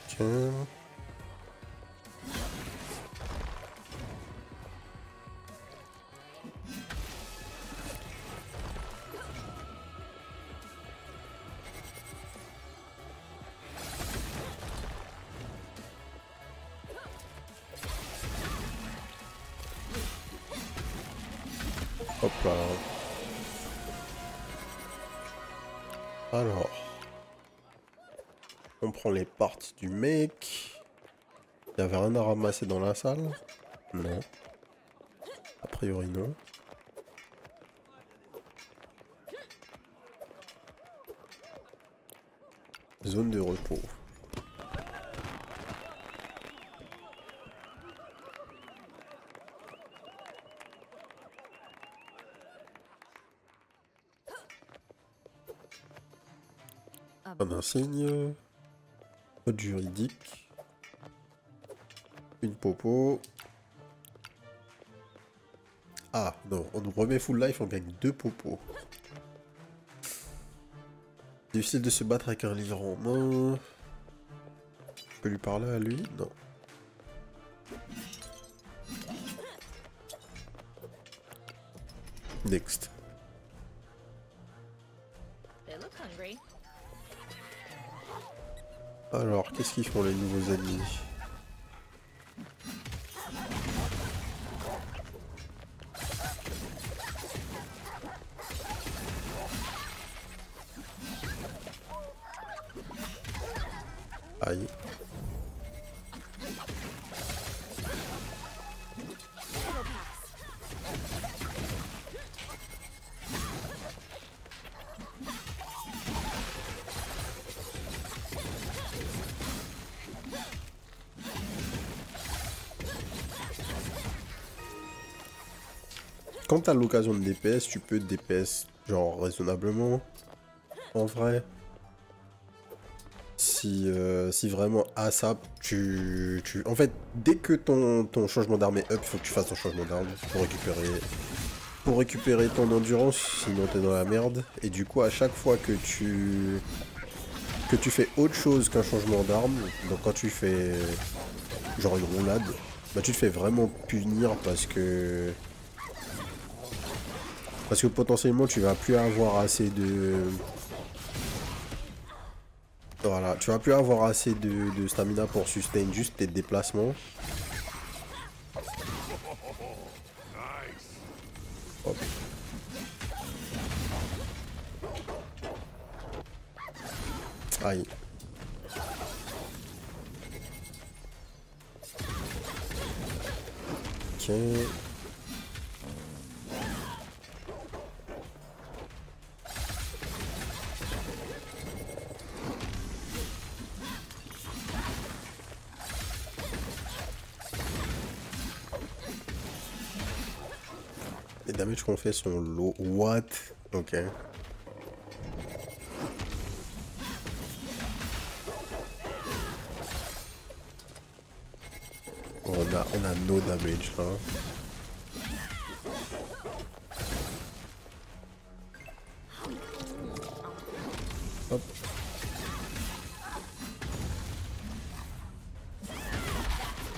Tiens. Hop là. Alors. On prend les parts du mec. Il y avait rien à ramasser dans la salle? Non. A priori non. Zone de repos. Un insigne. Code juridique. Une popo. Ah non, on nous remet full life, on gagne 2 popos. Difficile de se battre avec un livre en main. Je peux lui parler à lui? Non. Next. They look hungry. Alors, qu'est-ce qu'ils font les nouveaux ennemis? Aïe. Quand t'as l'occasion de DPS, tu peux DPS genre raisonnablement. En vrai. Si vraiment ASAP, en fait, dès que ton changement d'arme est up, il faut que tu fasses ton changement d'arme pour récupérer ton endurance, sinon t'es dans la merde. Et du coup, à chaque fois que tu fais autre chose qu'un changement d'arme, donc quand tu fais genre une roulade, bah tu te fais vraiment punir parce que potentiellement tu vas plus avoir assez de... Voilà, tu vas plus avoir assez de stamina pour sustain juste tes déplacements. Hop. Aïe. Ok. Ok. Les damages qu'on fait sont low. What? Ok. On a no damage là. Hop.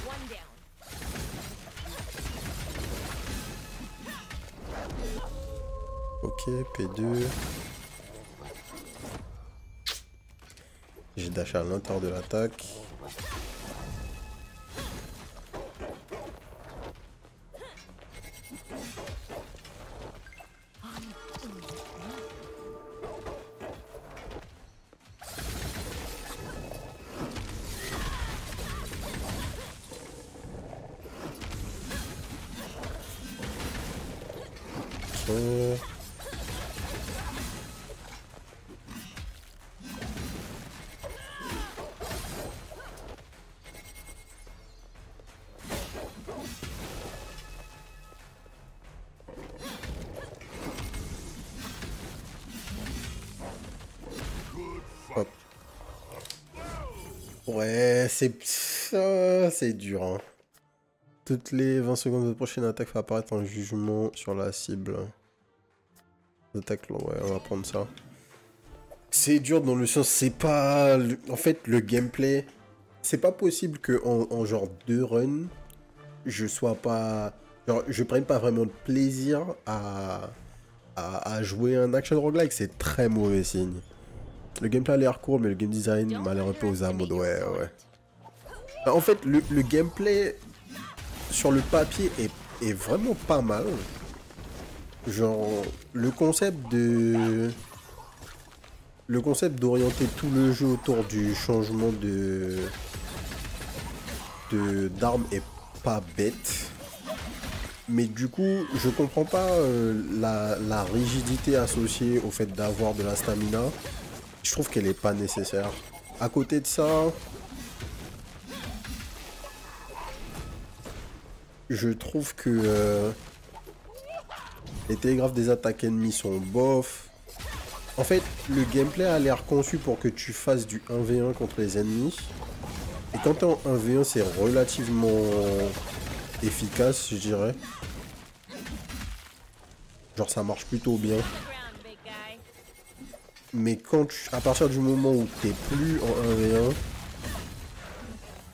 One down. Ok, P2. J'ai dash à l'intérieur de l'attaque. Ok. Hop. Ouais, c'est dur. Hein. Toutes les 20 secondes de prochaine attaque fait apparaître un jugement sur la cible. Attaque, ouais, on va prendre ça. C'est dur dans le sens, c'est pas... En fait, le gameplay, c'est pas possible que en genre 2 runs, je sois pas... Genre, je prenne pas vraiment de plaisir à jouer un action roguelike, c'est très mauvais signe. Le gameplay a l'air court, mais le game design m'a l'air un peu aux amours. Ouais. En fait, le gameplay sur le papier est vraiment pas mal. Genre, le concept d'orienter tout le jeu autour du changement d'arme est pas bête. Mais du coup, je comprends pas la rigidité associée au fait d'avoir de la stamina. Je trouve qu'elle est pas nécessaire. À côté de ça, je trouve que les télégraphes des attaques ennemies sont bof. En fait, le gameplay a l'air conçu pour que tu fasses du 1v1 contre les ennemis. Et quand t'es en 1v1, c'est relativement efficace, je dirais. Genre, ça marche plutôt bien. Ground, big guy. Mais à partir du moment où t'es plus en 1v1,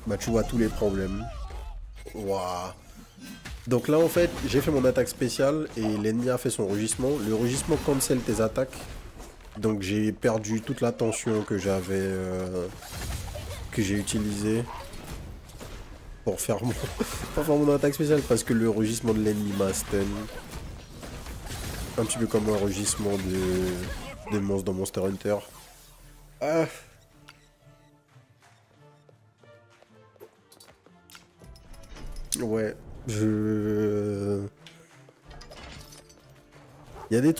bah tu vois tous les problèmes. Waouh. Donc là en fait, j'ai fait mon attaque spéciale et l'ennemi a fait son rugissement. Le rugissement cancel tes attaques. Donc j'ai perdu toute la tension que j'avais que j'ai utilisée pour faire mon attaque spéciale parce que le rugissement de l'ennemi m'a stun. Un petit peu comme un rugissement de monstres dans Monster Hunter. Ah. Ouais, il y a des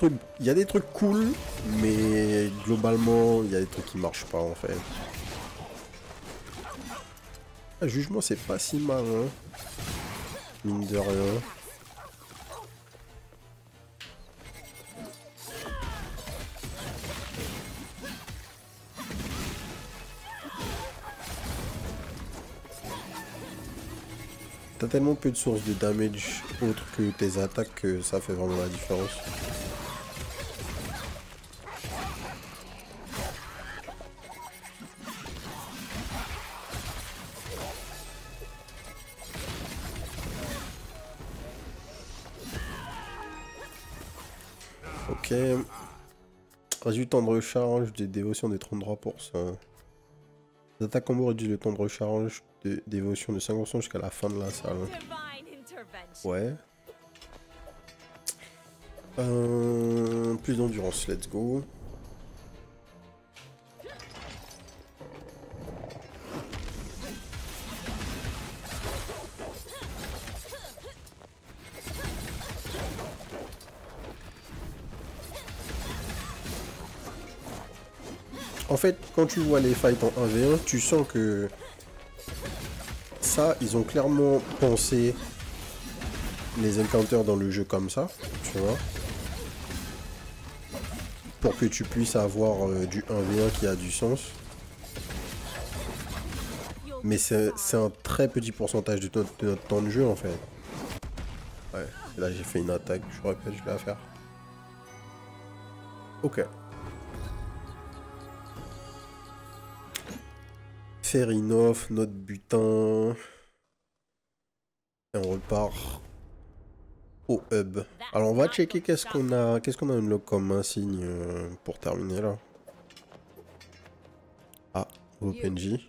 trucs cool, mais globalement, il y a des trucs qui marchent pas en fait. Ah, jugement, c'est pas si mal, hein. Mine de rien. T'as tellement peu de sources de damage autres que tes attaques que ça fait vraiment la différence. Ok. Réduit le temps de recharge des dévotions de 33%. Les attaques combo réduisent le temps de recharge de dévotion de 5% jusqu'à la fin de la salle. Divine intervention. Ouais. Plus d'endurance, let's go. en fait, quand tu vois les fights en 1v1, tu sens que ça, ils ont clairement pensé les encounters dans le jeu comme ça, tu vois, pour que tu puisses avoir du 1v1 qui a du sens. Mais c'est un très petit pourcentage de notre temps de jeu en fait. Ouais, là j'ai fait une attaque, j'aurais pas dû la faire. Ok. Fair enough, notre butin. Et on repart au hub. Alors on va checker qu'est-ce qu'on a unlock comme insigne pour terminer là. Ah, OpenJ.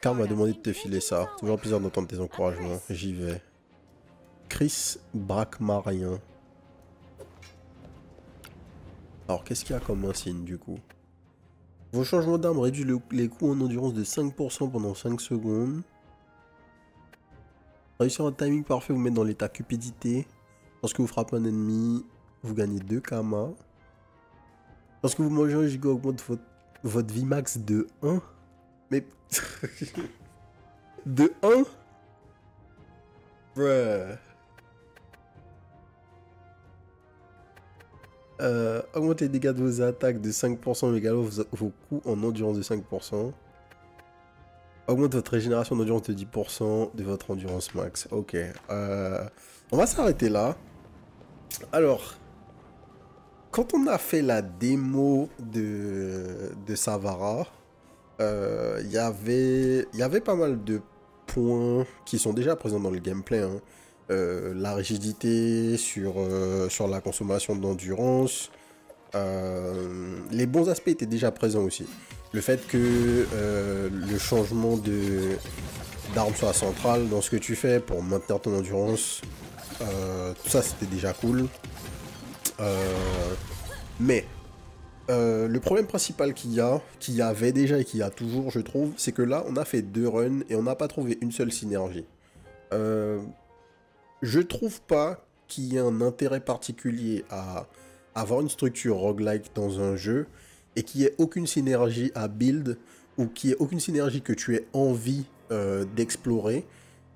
Carl m'a demandé de te filer ça. Toujours un plaisir d'entendre tes encouragements. J'y vais. Chris Brackmarien. Alors qu'est-ce qu'il y a comme insigne du coup? Vos changements d'armes réduisent les coûts en endurance de 5% pendant 5 secondes. Réussir un timing parfait vous met dans l'état cupidité. Lorsque vous frappez un ennemi, vous gagnez 2 karma. Lorsque vous mangez un giga, augmente votre vie max de 1. Mais... de 1? Bruh. Augmentez les dégâts de vos attaques de 5%, mais également vos coûts en endurance de 5%. Augmente votre régénération d'endurance de 10% de votre endurance max. Ok. On va s'arrêter là. Alors, quand on a fait la démo de Savara, il y avait pas mal de points qui sont déjà présents dans le gameplay. Hein. La rigidité sur la consommation d'endurance. Les bons aspects étaient déjà présents aussi. Le fait que le changement d'arme soit central dans ce que tu fais pour maintenir ton endurance, tout ça c'était déjà cool. Mais le problème principal qu'il y avait déjà et qu'il y a toujours, je trouve, c'est que là on a fait 2 runs et on n'a pas trouvé une seule synergie. Je trouve pas qu'il y ait un intérêt particulier à avoir une structure roguelike dans un jeu et qu'il n'y ait aucune synergie à build ou qu'il n'y ait aucune synergie que tu aies envie d'explorer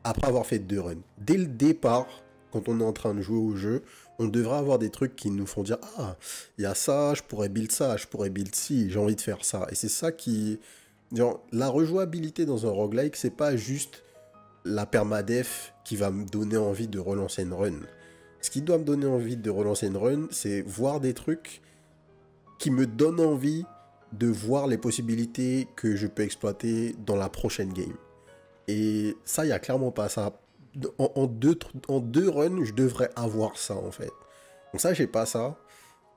après avoir fait 2 runs. Dès le départ, quand on est en train de jouer au jeu, on devrait avoir des trucs qui nous font dire « Ah, il y a ça, je pourrais build ça, je pourrais build ci, j'ai envie de faire ça. » Et c'est ça qui... Genre, la rejouabilité dans un roguelike, c'est pas juste la permadef qui va me donner envie de relancer une run. Ce qui doit me donner envie de relancer une run, c'est voir des trucs qui me donnent envie de voir les possibilités que je peux exploiter dans la prochaine game. Et ça, il n'y a clairement pas ça. En deux runs, je devrais avoir ça, en fait. Donc ça, j'ai pas ça.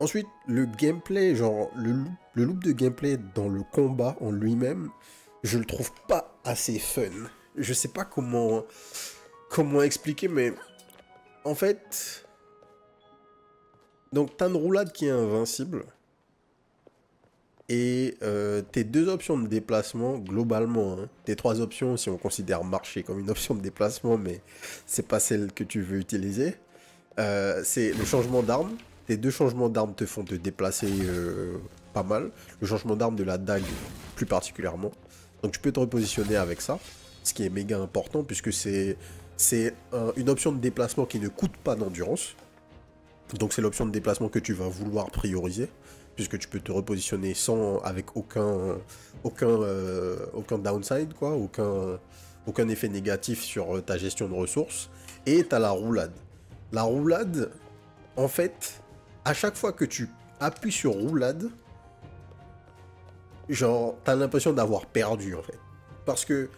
Ensuite, le gameplay, genre, le loop de gameplay dans le combat en lui-même, je le trouve pas assez fun. Je sais pas comment expliquer, mais en fait, donc t'as une roulade qui est invincible et tes 2 options de déplacement globalement, hein, tes 3 options si on considère marcher comme une option de déplacement, mais c'est pas celle que tu veux utiliser, c'est le changement d'arme. Tes 2 changements d'arme te font te déplacer pas mal. Le changement d'arme de la dague plus particulièrement. Donc tu peux te repositionner avec ça. Ce qui est méga important puisque c'est une option de déplacement qui ne coûte pas d'endurance. Donc c'est l'option de déplacement que tu vas vouloir prioriser puisque tu peux te repositionner avec aucun downside, quoi, aucun effet négatif sur ta gestion de ressources. Et tu as la roulade. La roulade, en fait, à chaque fois que tu appuies sur roulade, genre, tu as l'impression d'avoir perdu en fait. Parce que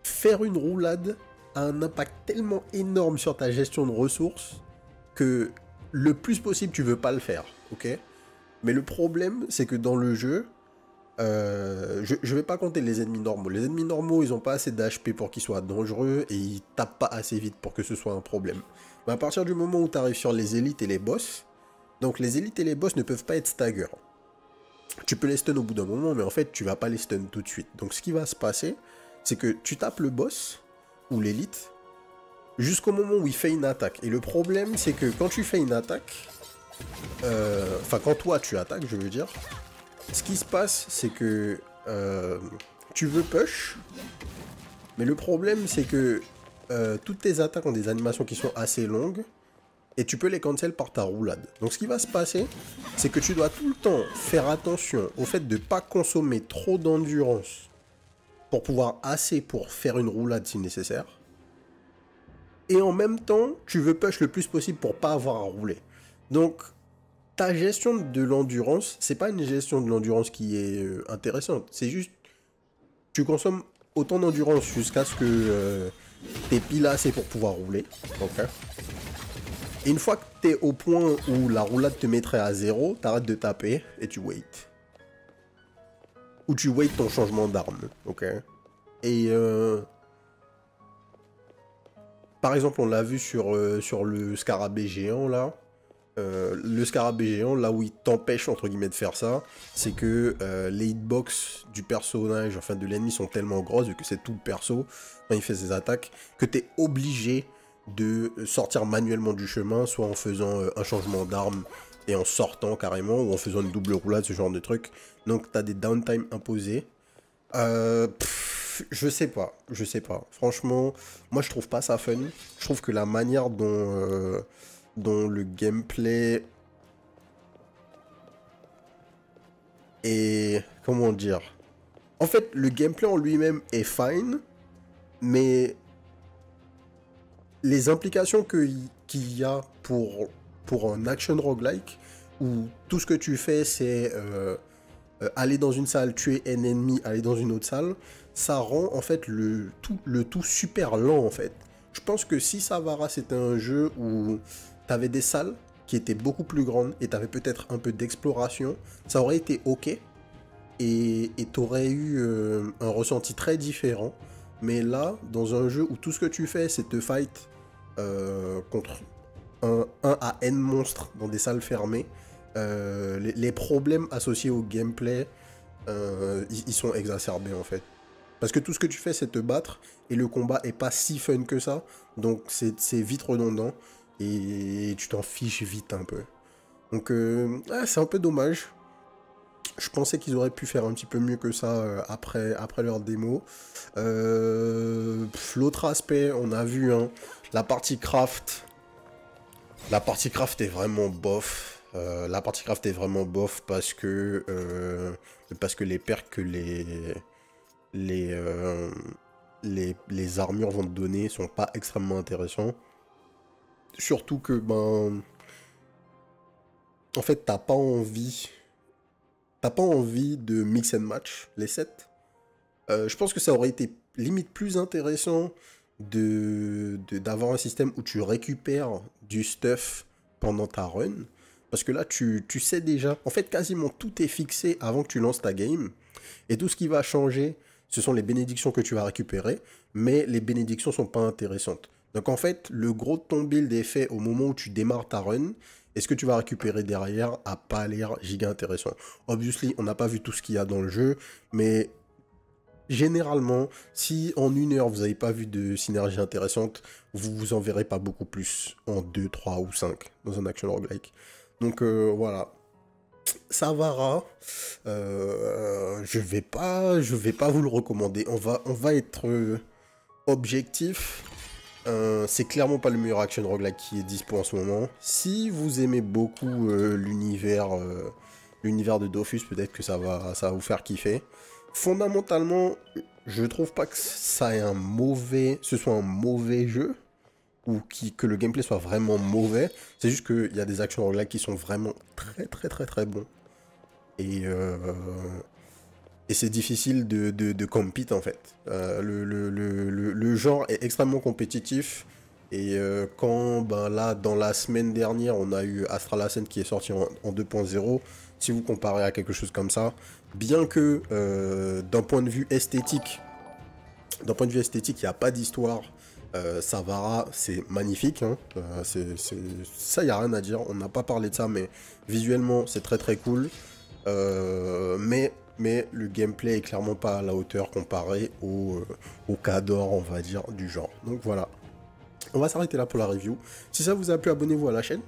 faire une roulade a un impact tellement énorme sur ta gestion de ressources que le plus possible tu veux pas le faire, ok? Mais le problème c'est que dans le jeu, je vais pas compter les ennemis normaux. Les ennemis normaux ils ont pas assez d'HP pour qu'ils soient dangereux et ils tapent pas assez vite pour que ce soit un problème. Mais à partir du moment où tu arrives sur les élites et les boss, donc les élites et les boss ne peuvent pas être stagger. Tu peux les stun au bout d'un moment, mais en fait tu vas pas les stun tout de suite. Donc ce qui va se passer, c'est que tu tapes le boss ou l'élite jusqu'au moment où il fait une attaque. Et le problème, c'est que quand tu fais une attaque, enfin quand toi tu attaques, je veux dire, ce qui se passe, c'est que tu veux push, mais le problème, c'est que toutes tes attaques ont des animations qui sont assez longues, et tu peux les cancel par ta roulade. Donc ce qui va se passer, c'est que tu dois tout le temps faire attention au fait de ne pas consommer trop d'endurance pour pouvoir assez pour faire une roulade si nécessaire. Et en même temps, tu veux push le plus possible pour pas avoir à rouler. Donc, ta gestion de l'endurance, c'est pas une gestion de l'endurance qui est intéressante. C'est juste, tu consommes autant d'endurance jusqu'à ce que t'es pile assez pour pouvoir rouler. Okay. Et une fois que t'es au point où la roulade te mettrait à 0, t'arrêtes de taper et tu wait. Ou tu wait ton changement d'arme. Ok. Et par exemple, on l'a vu sur le scarabée géant, là. Le scarabée géant, là où il t'empêche, entre guillemets, de faire ça, c'est que les hitbox du personnage, enfin de l'ennemi, sont tellement grosses, vu que c'est tout le perso, quand il fait ses attaques, que t'es obligé de sortir manuellement du chemin, soit en faisant un changement d'arme et en sortant carrément, ou en faisant une double roulade, ce genre de truc. Donc t'as des downtime imposés. Je sais pas. Franchement, moi je trouve pas ça fun. Je trouve que la manière dont le gameplay est... Comment dire? En fait, le gameplay en lui-même est fine, mais les implications qu'il y a pour un action roguelike, où tout ce que tu fais, c'est aller dans une salle, tuer un ennemi, aller dans une autre salle, ça rend en fait le tout super lent en fait. Je pense que si Savara c'était un jeu où t'avais des salles qui étaient beaucoup plus grandes et t'avais peut-être un peu d'exploration, ça aurait été ok et t'aurais eu un ressenti très différent. Mais là, dans un jeu où tout ce que tu fais c'est te fight contre un à N monstres dans des salles fermées, les problèmes associés au gameplay ils sont exacerbés en fait. Parce que tout ce que tu fais, c'est te battre, et le combat est pas si fun que ça, donc c'est vite redondant, et tu t'en fiches vite un peu. Donc, c'est un peu dommage. Je pensais qu'ils auraient pu faire un petit peu mieux que ça après leur démo. L'autre aspect, on a vu, hein, la partie craft. La partie craft est vraiment bof. Parce que les perks que les armures vont te donner sont pas extrêmement intéressants. Surtout que, ben... En fait, t'as pas envie de mix and match les sets. Je pense que ça aurait été limite plus intéressant d'avoir un système où tu récupères du stuff pendant ta run. Parce que là, tu sais déjà... En fait, quasiment tout est fixé avant que tu lances ta game. Et tout ce qui va changer, ce sont les bénédictions que tu vas récupérer. Mais les bénédictions sont pas intéressantes. Donc en fait, le gros de ton build est fait au moment où tu démarres ta run. Et ce que tu vas récupérer derrière a pas l'air giga intéressant. Obviously, on n'a pas vu tout ce qu'il y a dans le jeu. Mais généralement, si en 1 heure, vous n'avez pas vu de synergie intéressante, vous vous en verrez pas beaucoup plus en 2, 3 ou 5 dans un action roguelike. Donc voilà. Savara, je vais pas vous le recommander. On va être objectif. C'est clairement pas le meilleur action roguelike qui est dispo en ce moment. Si vous aimez beaucoup l'univers de Dofus, peut-être que ça va vous faire kiffer. Fondamentalement, je trouve pas que ce soit un mauvais jeu, ou que le gameplay soit vraiment mauvais. C'est juste qu'il y a des actions roguelike qui sont vraiment très bons. Et c'est difficile de compete en fait. Le genre est extrêmement compétitif. Et quand, ben là, dans la semaine dernière, on a eu Astral Ascent qui est sorti en 2.0. Si vous comparez à quelque chose comme ça, bien que d'un point de vue esthétique, il n'y a pas d'histoire. Savara, c'est magnifique, hein. Ça, il n'y a rien à dire. On n'a pas parlé de ça, mais visuellement, c'est très cool. Mais le gameplay est clairement pas à la hauteur comparé au cadre, on va dire, du genre. Donc voilà. On va s'arrêter là pour la review. Si ça vous a plu, abonnez-vous à la chaîne.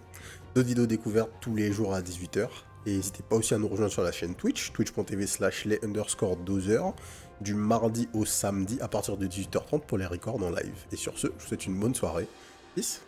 D'autres vidéos découvertes tous les jours à 18 h. Et n'hésitez pas aussi à nous rejoindre sur la chaîne Twitch, twitch.tv/les_dozers, du mardi au samedi à partir de 18h30 pour les records en live. Et sur ce, je vous souhaite une bonne soirée. Peace.